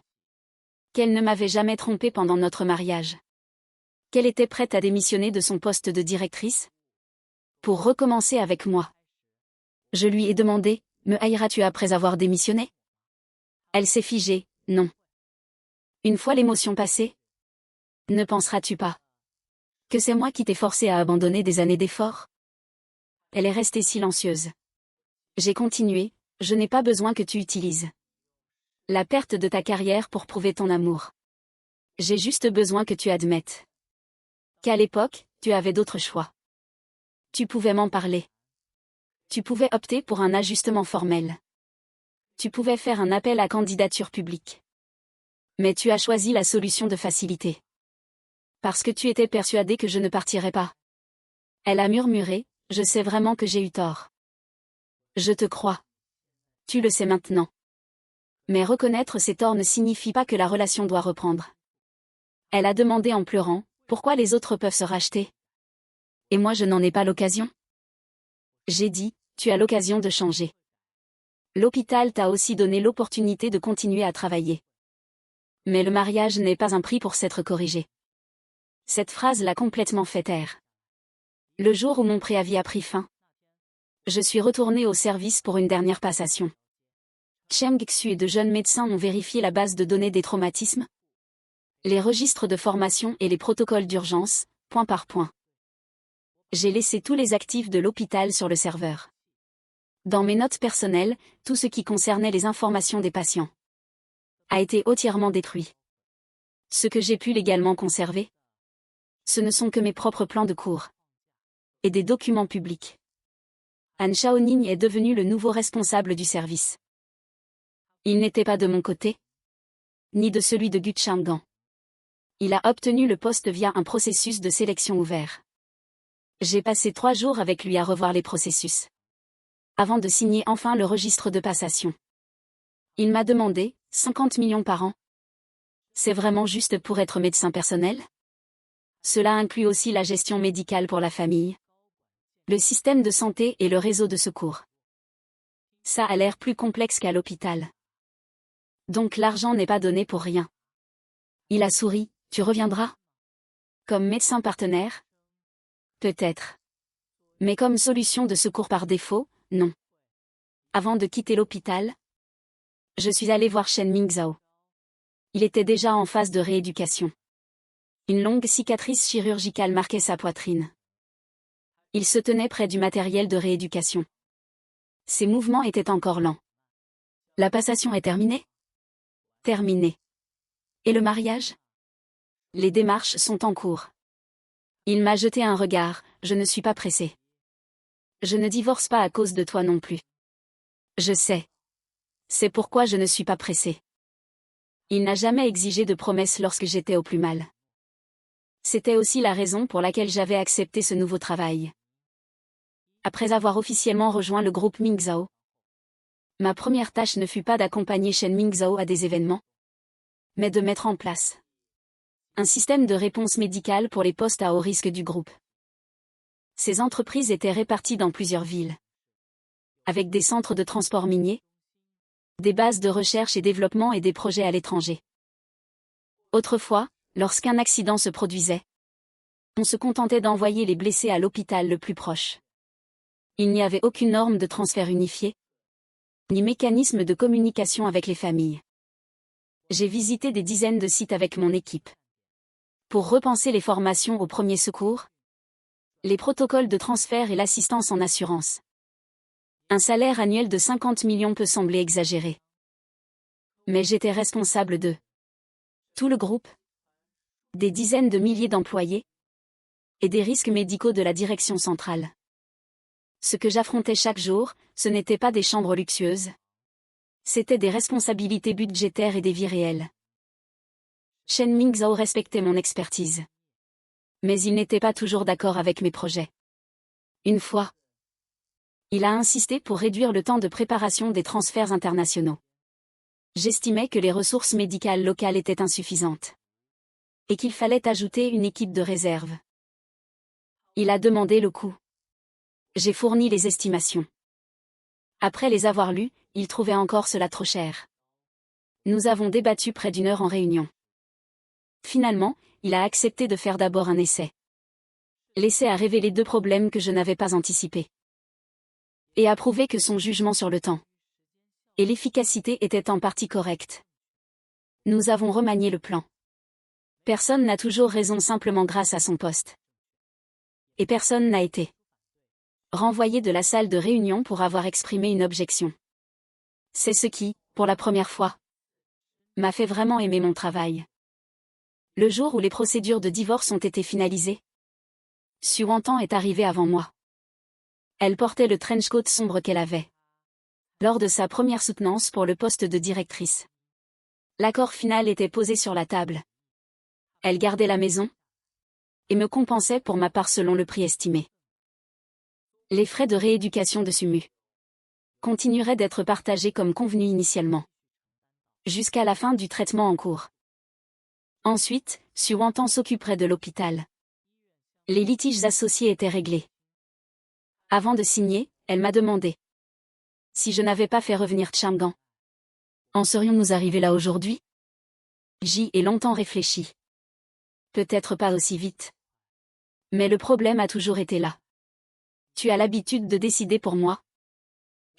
Qu'elle ne m'avait jamais trompée pendant notre mariage. Qu'elle était prête à démissionner de son poste de directrice pour recommencer avec moi. Je lui ai demandé: me haïras-tu après avoir démissionné? Elle s'est figée: non. Une fois l'émotion passée, ne penseras-tu pas que c'est moi qui t'ai forcé à abandonner des années d'efforts? Elle est restée silencieuse. J'ai continué: je n'ai pas besoin que tu utilises la perte de ta carrière pour prouver ton amour. J'ai juste besoin que tu admettes qu'à l'époque, tu avais d'autres choix. Tu pouvais m'en parler. Tu pouvais opter pour un ajustement formel. Tu pouvais faire un appel à candidature publique. Mais tu as choisi la solution de facilité. Parce que tu étais persuadé que je ne partirais pas. Elle a murmuré: je sais vraiment que j'ai eu tort. Je te crois. Tu le sais maintenant. Mais reconnaître ses torts ne signifie pas que la relation doit reprendre. Elle a demandé en pleurant: pourquoi les autres peuvent se racheter? Et moi je n'en ai pas l'occasion? J'ai dit: tu as l'occasion de changer. L'hôpital t'a aussi donné l'opportunité de continuer à travailler. Mais le mariage n'est pas un prix pour s'être corrigé. Cette phrase l'a complètement fait taire. Le jour où mon préavis a pris fin, je suis retournée au service pour une dernière passation. Cheng Xu et de jeunes médecins ont vérifié la base de données des traumatismes, les registres de formation et les protocoles d'urgence, point par point. J'ai laissé tous les actifs de l'hôpital sur le serveur. Dans mes notes personnelles, tout ce qui concernait les informations des patients a été entièrement détruit. Ce que j'ai pu légalement conserver, ce ne sont que mes propres plans de cours et des documents publics. Han Shaoning est devenu le nouveau responsable du service. Il n'était pas de mon côté, ni de celui de Gu Changgan. Il a obtenu le poste via un processus de sélection ouvert. J'ai passé 3 jours avec lui à revoir les processus, avant de signer enfin le registre de passation. Il m'a demandé 50 millions par an. C'est vraiment juste pour être médecin personnel? Cela inclut aussi la gestion médicale pour la famille, le système de santé et le réseau de secours. Ça a l'air plus complexe qu'à l'hôpital. Donc l'argent n'est pas donné pour rien. Il a souri. Tu reviendras? Comme médecin partenaire? Peut-être. Mais comme solution de secours par défaut, non. Avant de quitter l'hôpital, je suis allé voir Shen Mingzhao. Il était déjà en phase de rééducation. Une longue cicatrice chirurgicale marquait sa poitrine. Il se tenait près du matériel de rééducation. Ses mouvements étaient encore lents. La passation est terminée? Terminée. Et le mariage? Les démarches sont en cours. Il m'a jeté un regard, je ne suis pas pressé. Je ne divorce pas à cause de toi non plus. Je sais. C'est pourquoi je ne suis pas pressé. Il n'a jamais exigé de promesses lorsque j'étais au plus mal. C'était aussi la raison pour laquelle j'avais accepté ce nouveau travail. Après avoir officiellement rejoint le groupe Mingzhao, ma première tâche ne fut pas d'accompagner Shen Mingzhao à des événements, mais de mettre en place un système de réponse médicale pour les postes à haut risque du groupe. Ces entreprises étaient réparties dans plusieurs villes, avec des centres de transport minier, des bases de recherche et développement et des projets à l'étranger. Autrefois, lorsqu'un accident se produisait, on se contentait d'envoyer les blessés à l'hôpital le plus proche. Il n'y avait aucune norme de transfert unifié, ni mécanisme de communication avec les familles. J'ai visité des dizaines de sites avec mon équipe pour repenser les formations aux premiers secours, les protocoles de transfert et l'assistance en assurance. Un salaire annuel de 50 millions peut sembler exagéré. Mais j'étais responsable de tout le groupe, des dizaines de milliers d'employés, et des risques médicaux de la direction centrale. Ce que j'affrontais chaque jour, ce n'était pas des chambres luxueuses. C'était des responsabilités budgétaires et des vies réelles. Shen Mingzhao respectait mon expertise. Mais il n'était pas toujours d'accord avec mes projets. Une fois, il a insisté pour réduire le temps de préparation des transferts internationaux. J'estimais que les ressources médicales locales étaient insuffisantes, et qu'il fallait ajouter une équipe de réserve. Il a demandé le coût. J'ai fourni les estimations. Après les avoir lues, il trouvait encore cela trop cher. Nous avons débattu près d'1 heure en réunion. Finalement, il a accepté de faire d'abord un essai. L'essai a révélé 2 problèmes que je n'avais pas anticipés, et a prouvé que son jugement sur le temps et l'efficacité était en partie correct. Nous avons remanié le plan. Personne n'a toujours raison simplement grâce à son poste. Et personne n'a été renvoyé de la salle de réunion pour avoir exprimé une objection. C'est ce qui, pour la première fois, m'a fait vraiment aimer mon travail. Le jour où les procédures de divorce ont été finalisées, Su Wantan est arrivée avant moi. Elle portait le trench coat sombre qu'elle avait lors de sa première soutenance pour le poste de directrice. L'accord final était posé sur la table. Elle gardait la maison et me compensait pour ma part selon le prix estimé. Les frais de rééducation de Sumu continueraient d'être partagés comme convenu initialement, jusqu'à la fin du traitement en cours. Ensuite, Su Wantan s'occuperait de l'hôpital. Les litiges associés étaient réglés. Avant de signer, elle m'a demandé si je n'avais pas fait revenir Changgan. En serions-nous arrivés là aujourd'hui? J'y ai longtemps réfléchi. Peut-être pas aussi vite. Mais le problème a toujours été là. Tu as l'habitude de décider pour moi.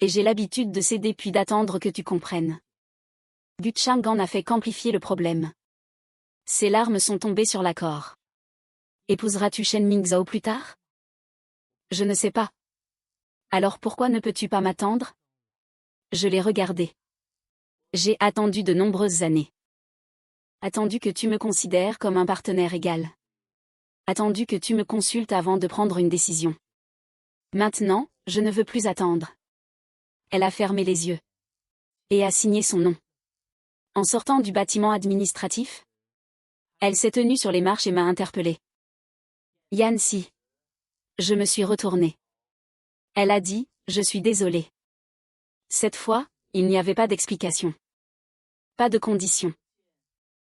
Et j'ai l'habitude de céder puis d'attendre que tu comprennes. Gu Chang'an n'a fait qu'amplifier le problème. Ses larmes sont tombées sur l'accord. Épouseras-tu Shen Mingzhao plus tard? Je ne sais pas. Alors pourquoi ne peux-tu pas m'attendre? Je l'ai regardé. J'ai attendu de nombreuses années. Attendu que tu me considères comme un partenaire égal. Attendu que tu me consultes avant de prendre une décision. Maintenant, je ne veux plus attendre. Elle a fermé les yeux. Et a signé son nom. En sortant du bâtiment administratif, elle s'est tenue sur les marches et m'a interpellée. Yan Si. Je me suis retournée. Elle a dit, je suis désolée. Cette fois, il n'y avait pas d'explication. Pas de condition.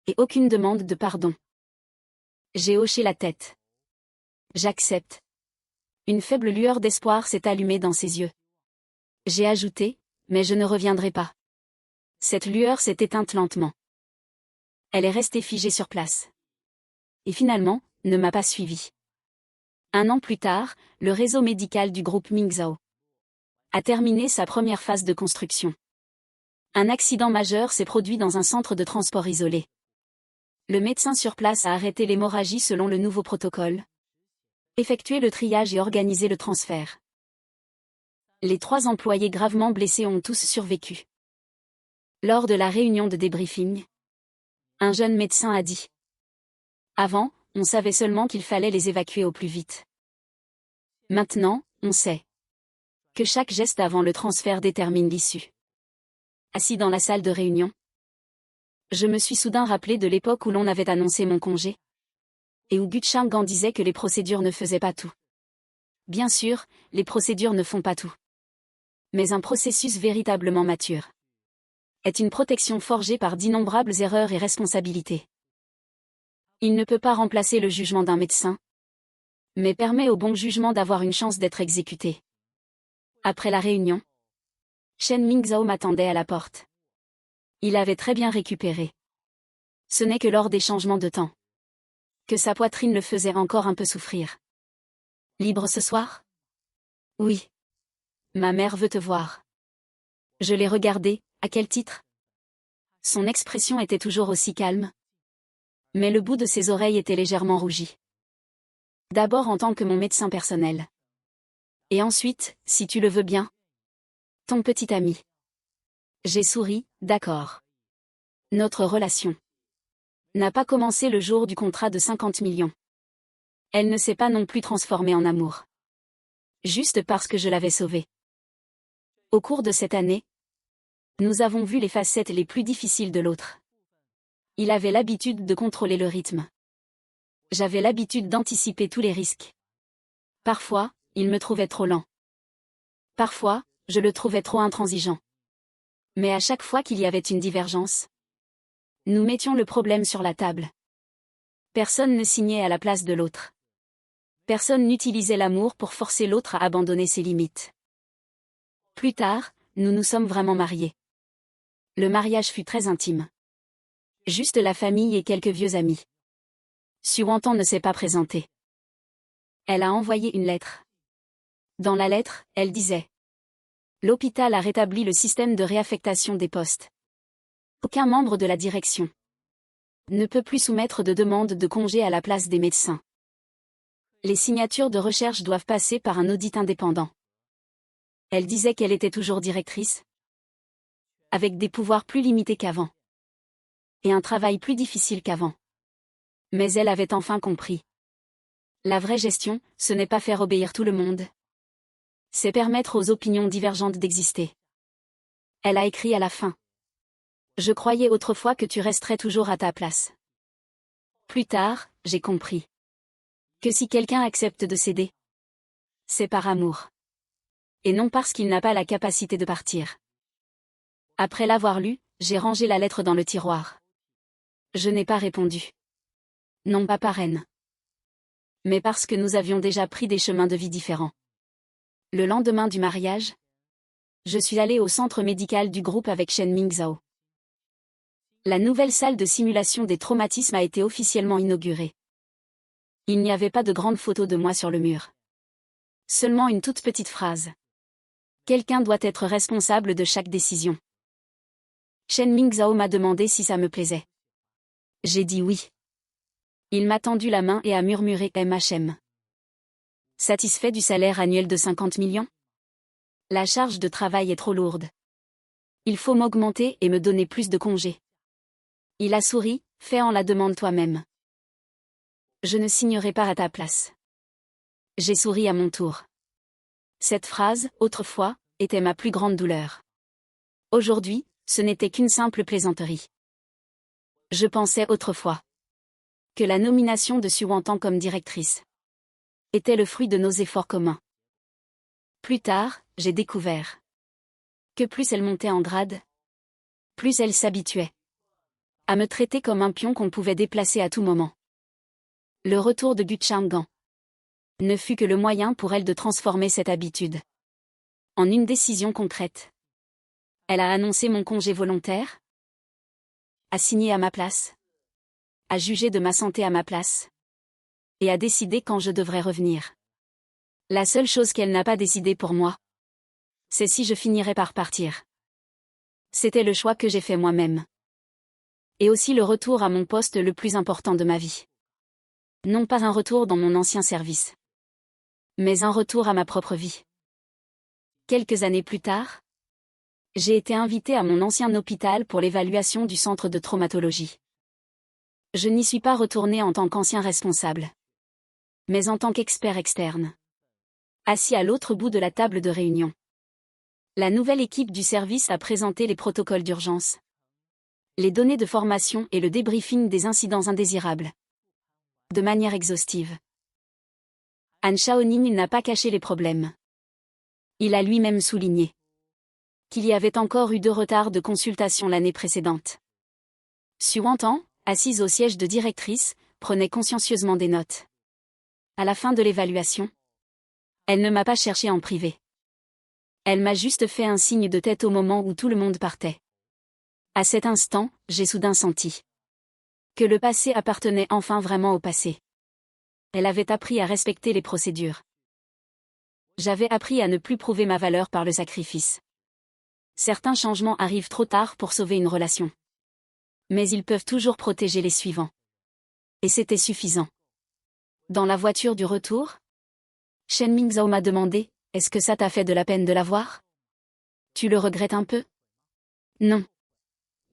Et aucune demande de pardon. J'ai hoché la tête. J'accepte. Une faible lueur d'espoir s'est allumée dans ses yeux. J'ai ajouté, mais je ne reviendrai pas. Cette lueur s'est éteinte lentement. Elle est restée figée sur place. Et finalement, ne m'a pas suivi. 1 an plus tard, le réseau médical du groupe Mingzhao a terminé sa première phase de construction. Un accident majeur s'est produit dans un centre de transport isolé. Le médecin sur place a arrêté l'hémorragie selon le nouveau protocole, effectué le triage et organisé le transfert. Les 3 employés gravement blessés ont tous survécu. Lors de la réunion de débriefing, un jeune médecin a dit: Avant, on savait seulement qu'il fallait les évacuer au plus vite. Maintenant, on sait que chaque geste avant le transfert détermine l'issue. Assis dans la salle de réunion, je me suis soudain rappelé de l'époque où l'on avait annoncé mon congé, et où Gu Chang'an disait que les procédures ne faisaient pas tout. Bien sûr, les procédures ne font pas tout. Mais un processus véritablement mature est une protection forgée par d'innombrables erreurs et responsabilités. Il ne peut pas remplacer le jugement d'un médecin, mais permet au bon jugement d'avoir une chance d'être exécuté. Après la réunion, Shen Mingzhao m'attendait à la porte. Il avait très bien récupéré. Ce n'est que lors des changements de temps que sa poitrine le faisait encore un peu souffrir. Libre ce soir? Oui. Ma mère veut te voir. Je l'ai regardé, à quel titre? Son expression était toujours aussi calme. Mais le bout de ses oreilles était légèrement rougi. D'abord en tant que mon médecin personnel. Et ensuite, si tu le veux bien, ton petit ami. J'ai souri, d'accord. Notre relation n'a pas commencé le jour du contrat de 50 millions. Elle ne s'est pas non plus transformée en amour. Juste parce que je l'avais sauvée. Au cours de cette année, nous avons vu les facettes les plus difficiles de l'autre. Il avait l'habitude de contrôler le rythme. J'avais l'habitude d'anticiper tous les risques. Parfois, il me trouvait trop lent. Parfois, je le trouvais trop intransigeant. Mais à chaque fois qu'il y avait une divergence, nous mettions le problème sur la table. Personne ne signait à la place de l'autre. Personne n'utilisait l'amour pour forcer l'autre à abandonner ses limites. Plus tard, nous nous sommes vraiment mariés. Le mariage fut très intime. Juste la famille et quelques vieux amis. Suwantan ne s'est pas présentée. Elle a envoyé une lettre. Dans la lettre, elle disait: L'hôpital a rétabli le système de réaffectation des postes. Aucun membre de la direction ne peut plus soumettre de demande de congé à la place des médecins. Les signatures de recherche doivent passer par un audit indépendant. Elle disait qu'elle était toujours directrice, avec des pouvoirs plus limités qu'avant, et un travail plus difficile qu'avant. Mais elle avait enfin compris. La vraie gestion, ce n'est pas faire obéir tout le monde. C'est permettre aux opinions divergentes d'exister. Elle a écrit à la fin: Je croyais autrefois que tu resterais toujours à ta place. Plus tard, j'ai compris que si quelqu'un accepte de céder, c'est par amour. Et non parce qu'il n'a pas la capacité de partir. Après l'avoir lue, j'ai rangé la lettre dans le tiroir. Je n'ai pas répondu. Non pas par haine, mais parce que nous avions déjà pris des chemins de vie différents. Le lendemain du mariage, je suis allée au centre médical du groupe avec Shen Mingzhao. La nouvelle salle de simulation des traumatismes a été officiellement inaugurée. Il n'y avait pas de grandes photos de moi sur le mur. Seulement une toute petite phrase. Quelqu'un doit être responsable de chaque décision. Chen Mingzhao m'a demandé si ça me plaisait. J'ai dit oui. Il m'a tendu la main et a murmuré MHM. Satisfait du salaire annuel de 50 millions? La charge de travail est trop lourde. Il faut m'augmenter et me donner plus de congés. Il a souri, fais en la demande toi-même. Je ne signerai pas à ta place. J'ai souri à mon tour. Cette phrase, autrefois, était ma plus grande douleur. Aujourd'hui, ce n'était qu'une simple plaisanterie. Je pensais autrefois que la nomination de Su Wantang comme directrice était le fruit de nos efforts communs. Plus tard, j'ai découvert que plus elle montait en grade, plus elle s'habituait à me traiter comme un pion qu'on pouvait déplacer à tout moment. Le retour de Gu Changgan ne fut que le moyen pour elle de transformer cette habitude en une décision concrète. Elle a annoncé mon congé volontaire, a signé à ma place, a jugé de ma santé à ma place, et a décidé quand je devrais revenir. La seule chose qu'elle n'a pas décidé pour moi, c'est si je finirais par partir. C'était le choix que j'ai fait moi-même. Et aussi le retour à mon poste le plus important de ma vie. Non pas un retour dans mon ancien service, mais un retour à ma propre vie. Quelques années plus tard, j'ai été invitée à mon ancien hôpital pour l'évaluation du centre de traumatologie. Je n'y suis pas retournée en tant qu'ancien responsable, mais en tant qu'expert externe. Assis à l'autre bout de la table de réunion. La nouvelle équipe du service a présenté les protocoles d'urgence, les données de formation et le débriefing des incidents indésirables. De manière exhaustive. Han Shaoning n'a pas caché les problèmes. Il a lui-même souligné qu'il y avait encore eu 2 retards de consultation l'année précédente. Su Wantang, assise au siège de directrice, prenait consciencieusement des notes. À la fin de l'évaluation, elle ne m'a pas cherché en privé. Elle m'a juste fait un signe de tête au moment où tout le monde partait. À cet instant, j'ai soudain senti que le passé appartenait enfin vraiment au passé. Elle avait appris à respecter les procédures. J'avais appris à ne plus prouver ma valeur par le sacrifice. Certains changements arrivent trop tard pour sauver une relation. Mais ils peuvent toujours protéger les suivants. Et c'était suffisant. Dans la voiture du retour, Chen Mingzhao m'a demandé, est-ce que ça t'a fait de la peine de la voir? Tu le regrettes un peu? Non.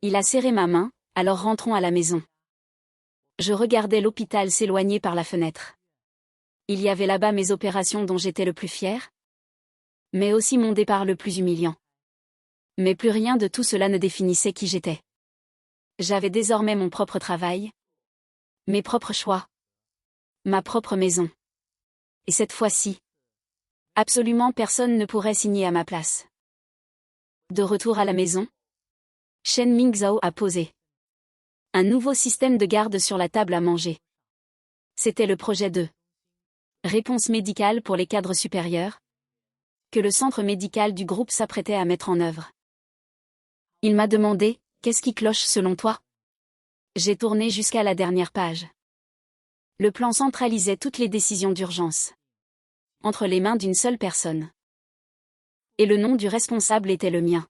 Il a serré ma main, alors rentrons à la maison. Je regardais l'hôpital s'éloigner par la fenêtre. Il y avait là-bas mes opérations dont j'étais le plus fier, mais aussi mon départ le plus humiliant. Mais plus rien de tout cela ne définissait qui j'étais. J'avais désormais mon propre travail, mes propres choix, ma propre maison. Et cette fois-ci, absolument personne ne pourrait signer à ma place. De retour à la maison, Chen Mingzhao a posé un nouveau système de garde sur la table à manger. C'était le projet de réponse médicale pour les cadres supérieurs que le centre médical du groupe s'apprêtait à mettre en œuvre. Il m'a demandé, qu'est-ce qui cloche selon toi? J'ai tourné jusqu'à la dernière page. Le plan centralisait toutes les décisions d'urgence entre les mains d'une seule personne. Et le nom du responsable était le mien.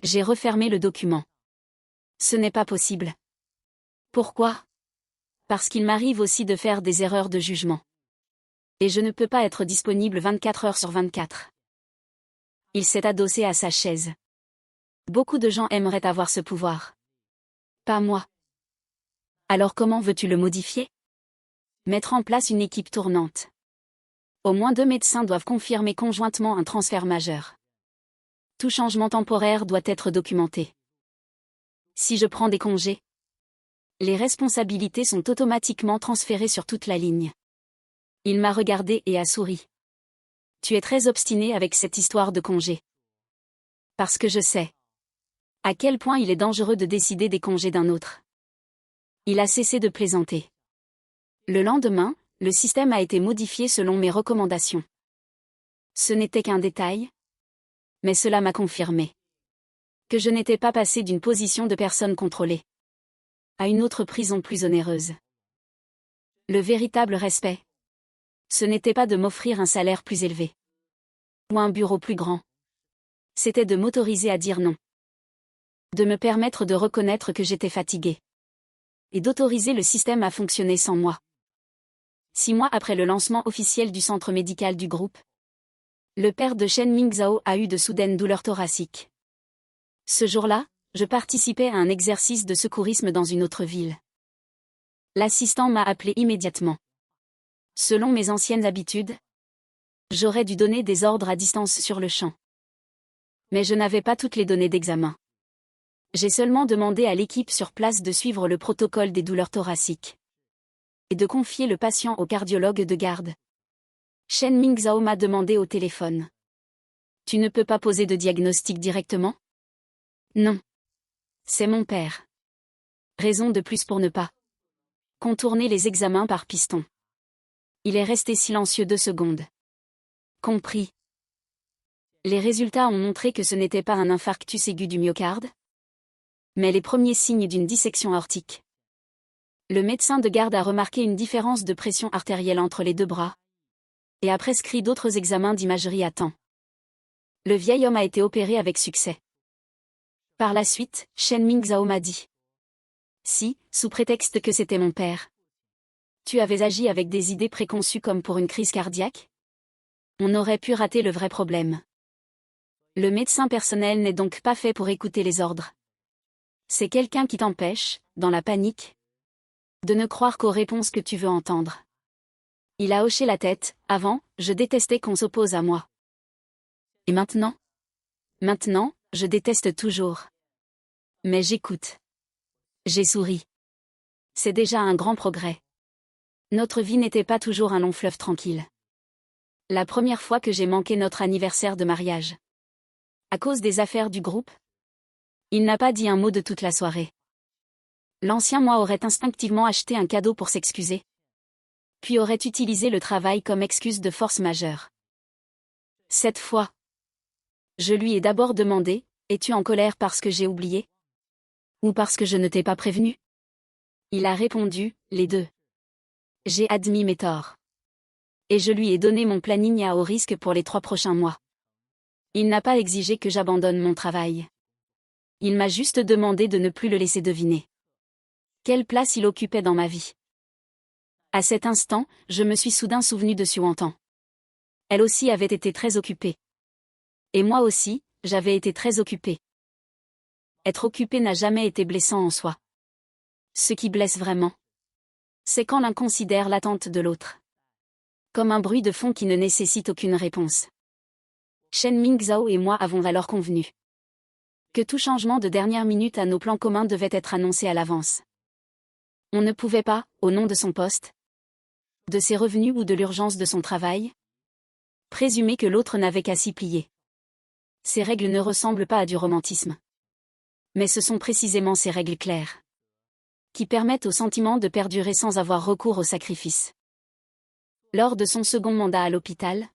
J'ai refermé le document. Ce n'est pas possible. Pourquoi? Parce qu'il m'arrive aussi de faire des erreurs de jugement. Et je ne peux pas être disponible 24 heures sur 24. Il s'est adossé à sa chaise. Beaucoup de gens aimeraient avoir ce pouvoir. Pas moi. Alors comment veux-tu le modifier? Mettre en place une équipe tournante. Au moins 2 médecins doivent confirmer conjointement un transfert majeur. Tout changement temporaire doit être documenté. Si je prends des congés, les responsabilités sont automatiquement transférées sur toute la ligne. Il m'a regardé et a souri. Tu es très obstiné avec cette histoire de congés. Parce que je sais à quel point il est dangereux de décider des congés d'un autre. Il a cessé de plaisanter. Le lendemain, le système a été modifié selon mes recommandations. Ce n'était qu'un détail, mais cela m'a confirmé que je n'étais pas passé d'une position de personne contrôlée à une autre prison plus onéreuse. Le véritable respect Ce n'était pas de m'offrir un salaire plus élevé. Ou un bureau plus grand. C'était de m'autoriser à dire non. De me permettre de reconnaître que j'étais fatiguée. Et d'autoriser le système à fonctionner sans moi. 6 mois après le lancement officiel du centre médical du groupe, le père de Shen Mingzhao a eu de soudaines douleurs thoraciques. Ce jour-là, je participais à un exercice de secourisme dans une autre ville. L'assistant m'a appelé immédiatement. Selon mes anciennes habitudes, j'aurais dû donner des ordres à distance sur le champ. Mais je n'avais pas toutes les données d'examen. J'ai seulement demandé à l'équipe sur place de suivre le protocole des douleurs thoraciques. Et de confier le patient au cardiologue de garde. Shen Mingzhao m'a demandé au téléphone. Tu ne peux pas poser de diagnostic directement? Non. C'est mon père. Raison de plus pour ne pas contourner les examens par piston. Il est resté silencieux 2 secondes. Compris. Les résultats ont montré que ce n'était pas un infarctus aigu du myocarde, mais les premiers signes d'une dissection aortique. Le médecin de garde a remarqué une différence de pression artérielle entre les 2 bras et a prescrit d'autres examens d'imagerie à temps. Le vieil homme a été opéré avec succès. Par la suite, Shen Mingzhao m'a dit. Si, sous prétexte que c'était mon père. Tu avais agi avec des idées préconçues comme pour une crise cardiaque? On aurait pu rater le vrai problème. Le médecin personnel n'est donc pas fait pour écouter les ordres. C'est quelqu'un qui t'empêche, dans la panique, de ne croire qu'aux réponses que tu veux entendre. Il a hoché la tête. Avant, je détestais qu'on s'oppose à moi. Et maintenant? Maintenant, je déteste toujours. Mais j'écoute. J'ai souri. C'est déjà un grand progrès. Notre vie n'était pas toujours un long fleuve tranquille. La première fois que j'ai manqué notre anniversaire de mariage. À cause des affaires du groupe? Il n'a pas dit un mot de toute la soirée. L'ancien moi aurait instinctivement acheté un cadeau pour s'excuser. Puis aurait utilisé le travail comme excuse de force majeure. Cette fois, je lui ai d'abord demandé, es-tu en colère parce que j'ai oublié? Ou parce que je ne t'ai pas prévenu? Il a répondu, les deux. J'ai admis mes torts. Et je lui ai donné mon planning à haut risque pour les 3 prochains mois. Il n'a pas exigé que j'abandonne mon travail. Il m'a juste demandé de ne plus le laisser deviner. Quelle place il occupait dans ma vie. À cet instant, je me suis soudain souvenu de Suantan. Elle aussi avait été très occupée. Et moi aussi, j'avais été très occupée. Être occupé n'a jamais été blessant en soi. Ce qui blesse vraiment, c'est quand l'un considère l'attente de l'autre comme un bruit de fond qui ne nécessite aucune réponse. Shen Mingzhao et moi avons alors convenu que tout changement de dernière minute à nos plans communs devait être annoncé à l'avance. On ne pouvait pas, au nom de son poste, de ses revenus ou de l'urgence de son travail, présumer que l'autre n'avait qu'à s'y plier. Ces règles ne ressemblent pas à du romantisme. Mais ce sont précisément ces règles claires qui permettent au sentiment de perdurer sans avoir recours au sacrifice. Lors de son second mandat à l'hôpital,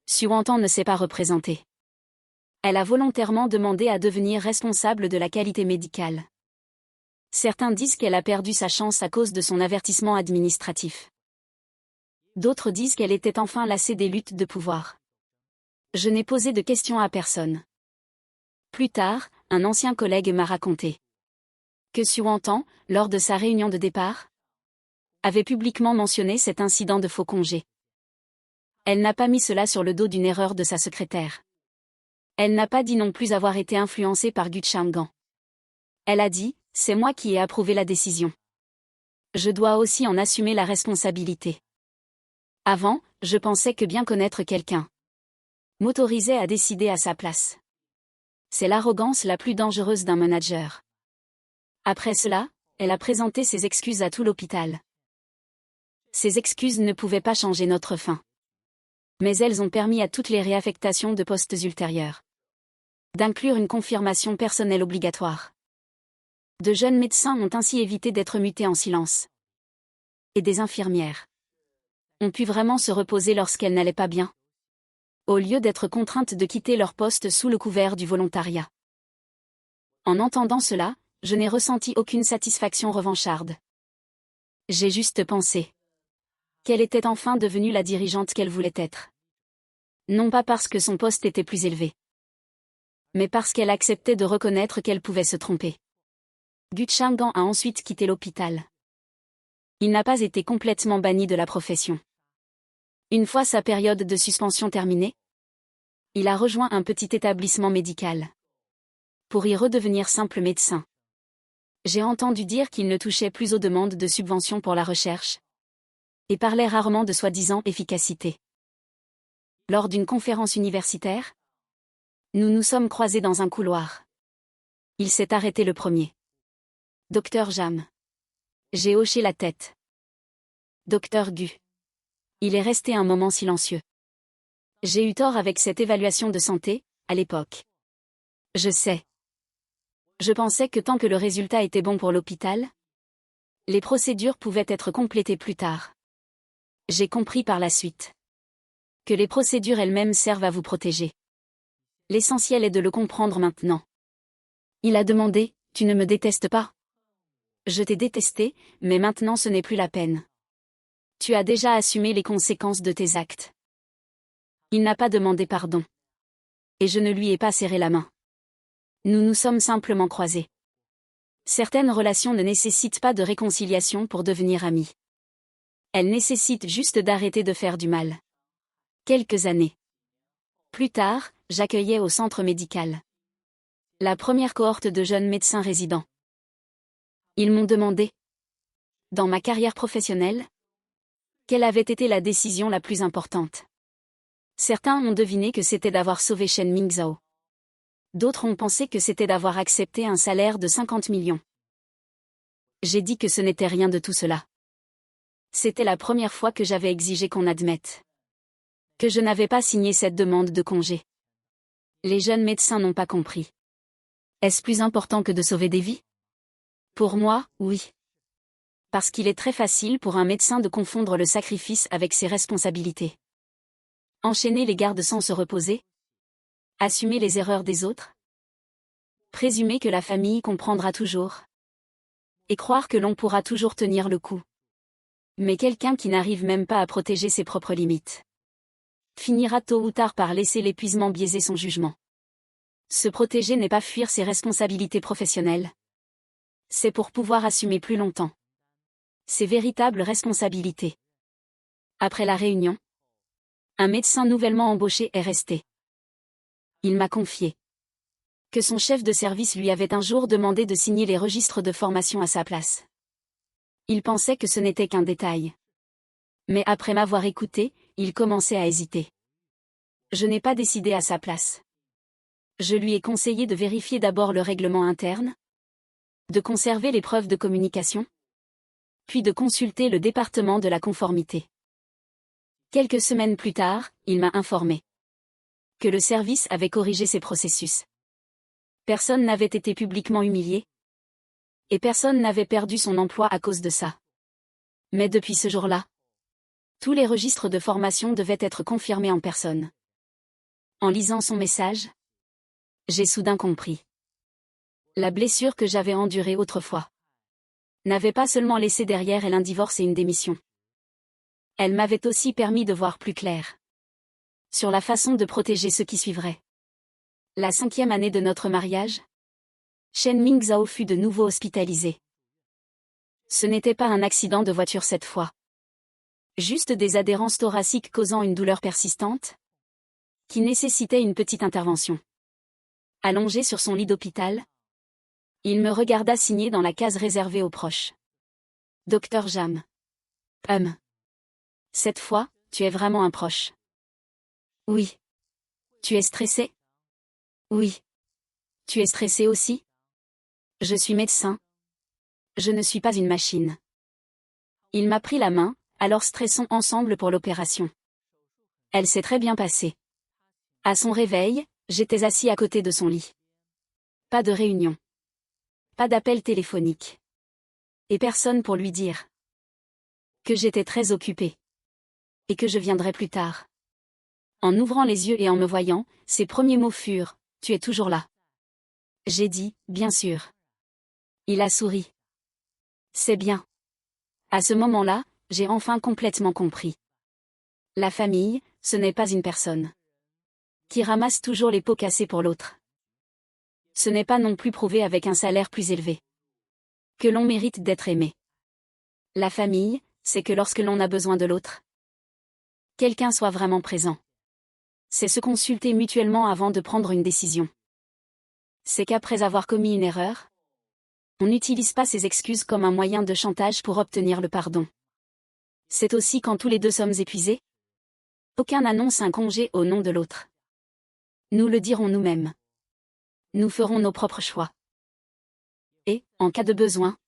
Suantan ne s'est pas représentée. Elle a volontairement demandé à devenir responsable de la qualité médicale. Certains disent qu'elle a perdu sa chance à cause de son avertissement administratif. D'autres disent qu'elle était enfin lassée des luttes de pouvoir. Je n'ai posé de questions à personne. Plus tard, un ancien collègue m'a raconté que Suantan, lors de sa réunion de départ, avait publiquement mentionné cet incident de faux congé. Elle n'a pas mis cela sur le dos d'une erreur de sa secrétaire. Elle n'a pas dit non plus avoir été influencée par Gu Changgan. Elle a dit, c'est moi qui ai approuvé la décision. Je dois aussi en assumer la responsabilité. Avant, je pensais que bien connaître quelqu'un m'autorisait à décider à sa place. C'est l'arrogance la plus dangereuse d'un manager. Après cela, elle a présenté ses excuses à tout l'hôpital. Ces excuses ne pouvaient pas changer notre fin. Mais elles ont permis à toutes les réaffectations de postes ultérieurs d'inclure une confirmation personnelle obligatoire. De jeunes médecins ont ainsi évité d'être mutés en silence. Et des infirmières ont pu vraiment se reposer lorsqu'elles n'allaient pas bien, au lieu d'être contraintes de quitter leur poste sous le couvert du volontariat. En entendant cela, je n'ai ressenti aucune satisfaction revancharde. J'ai juste pensé. qu'elle était enfin devenue la dirigeante qu'elle voulait être. Non pas parce que son poste était plus élevé, mais parce qu'elle acceptait de reconnaître qu'elle pouvait se tromper. Gu Chang'an a ensuite quitté l'hôpital. Il n'a pas été complètement banni de la profession. Une fois sa période de suspension terminée, il a rejoint un petit établissement médical pour y redevenir simple médecin. J'ai entendu dire qu'il ne touchait plus aux demandes de subventions pour la recherche et parlait rarement de soi-disant efficacité. Lors d'une conférence universitaire, nous nous sommes croisés dans un couloir. Il s'est arrêté le premier. Docteur Jam. J'ai hoché la tête. Docteur Gu. Il est resté un moment silencieux. J'ai eu tort avec cette évaluation de santé, à l'époque. Je sais. Je pensais que tant que le résultat était bon pour l'hôpital, les procédures pouvaient être complétées plus tard. J'ai compris par la suite que les procédures elles-mêmes servent à vous protéger. L'essentiel est de le comprendre maintenant. Il a demandé, « Tu ne me détestes pas ?» Je t'ai détesté, mais maintenant ce n'est plus la peine. Tu as déjà assumé les conséquences de tes actes. Il n'a pas demandé pardon. Et je ne lui ai pas serré la main. Nous nous sommes simplement croisés. Certaines relations ne nécessitent pas de réconciliation pour devenir amis. Elles nécessitent juste d'arrêter de faire du mal. Quelques années plus tard, j'accueillais au centre médical la première cohorte de jeunes médecins résidents. Ils m'ont demandé, dans ma carrière professionnelle, quelle avait été la décision la plus importante. Certains ont deviné que c'était d'avoir sauvé Shen Mingzhao. D'autres ont pensé que c'était d'avoir accepté un salaire de 50 millions. J'ai dit que ce n'était rien de tout cela. C'était la première fois que j'avais exigé qu'on admette que je n'avais pas signé cette demande de congé. Les jeunes médecins n'ont pas compris. Est-ce plus important que de sauver des vies? Pour moi, oui. Parce qu'il est très facile pour un médecin de confondre le sacrifice avec ses responsabilités. Enchaîner les gardes sans se reposer? Assumer les erreurs des autres? Présumer que la famille comprendra toujours? Et croire que l'on pourra toujours tenir le coup? Mais quelqu'un qui n'arrive même pas à protéger ses propres limites finira tôt ou tard par laisser l'épuisement biaiser son jugement. Se protéger n'est pas fuir ses responsabilités professionnelles. C'est pour pouvoir assumer plus longtemps ses véritables responsabilités. Après la réunion, un médecin nouvellement embauché est resté. Il m'a confié que son chef de service lui avait un jour demandé de signer les registres de formation à sa place. Il pensait que ce n'était qu'un détail. Mais après m'avoir écouté, il commençait à hésiter. Je n'ai pas décidé à sa place. Je lui ai conseillé de vérifier d'abord le règlement interne, de conserver les preuves de communication, puis de consulter le département de la conformité. Quelques semaines plus tard, il m'a informé que le service avait corrigé ses processus. Personne n'avait été publiquement humilié, et personne n'avait perdu son emploi à cause de ça. Mais depuis ce jour-là, tous les registres de formation devaient être confirmés en personne. En lisant son message, j'ai soudain compris. La blessure que j'avais endurée autrefois n'avait pas seulement laissé derrière elle un divorce et une démission. Elle m'avait aussi permis de voir plus clair sur la façon de protéger ceux qui suivraient. La 5e année de notre mariage, Shen Mingzhao fut de nouveau hospitalisé. Ce n'était pas un accident de voiture cette fois. Juste des adhérences thoraciques causant une douleur persistante, qui nécessitait une petite intervention. Allongé sur son lit d'hôpital, il me regarda signer dans la case réservée aux proches. Docteur Jam. Cette fois, tu es vraiment un proche. Oui. Tu es stressé? Oui. Tu es stressé aussi? Je suis médecin. Je ne suis pas une machine. Il m'a pris la main, alors stressons ensemble pour l'opération. Elle s'est très bien passée. À son réveil, j'étais assis à côté de son lit. Pas de réunion. Pas d'appel téléphonique. Et personne pour lui dire que j'étais très occupée. Et que je viendrais plus tard. En ouvrant les yeux et en me voyant, ses premiers mots furent « Tu es toujours là ?» J'ai dit « Bien sûr ». Il a souri. C'est bien. À ce moment-là, j'ai enfin complètement compris. La famille, ce n'est pas une personne qui ramasse toujours les pots cassés pour l'autre. Ce n'est pas non plus prouvé avec un salaire plus élevé que l'on mérite d'être aimé. La famille, c'est que lorsque l'on a besoin de l'autre, quelqu'un soit vraiment présent. C'est se consulter mutuellement avant de prendre une décision. C'est qu'après avoir commis une erreur, on n'utilise pas ses excuses comme un moyen de chantage pour obtenir le pardon. C'est aussi quand tous les deux sommes épuisés. Aucun n'annonce un congé au nom de l'autre. Nous le dirons nous-mêmes. Nous ferons nos propres choix. Et, en cas de besoin,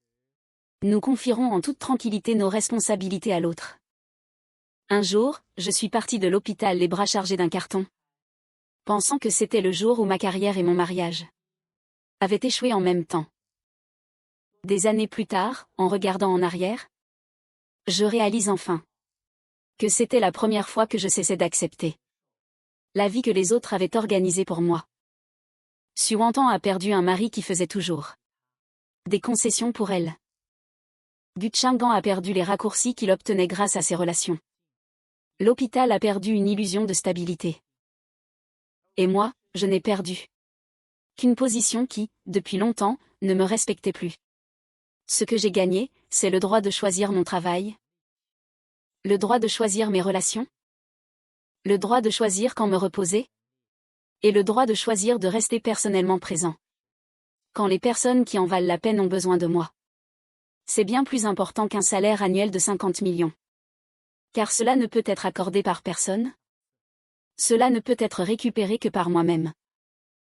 nous confierons en toute tranquillité nos responsabilités à l'autre. Un jour, je suis partie de l'hôpital les bras chargés d'un carton, pensant que c'était le jour où ma carrière et mon mariage avaient échoué en même temps. Des années plus tard, en regardant en arrière, je réalise enfin que c'était la première fois que je cessais d'accepter la vie que les autres avaient organisée pour moi. Suantan a perdu un mari qui faisait toujours des concessions pour elle. Gutchangan a perdu les raccourcis qu'il obtenait grâce à ses relations. L'hôpital a perdu une illusion de stabilité. Et moi, je n'ai perdu qu'une position qui, depuis longtemps, ne me respectait plus. Ce que j'ai gagné, c'est le droit de choisir mon travail, le droit de choisir mes relations, le droit de choisir quand me reposer, et le droit de choisir de rester personnellement présent quand les personnes qui en valent la peine ont besoin de moi. C'est bien plus important qu'un salaire annuel de 50 millions. Car cela ne peut être accordé par personne. Cela ne peut être récupéré que par moi-même.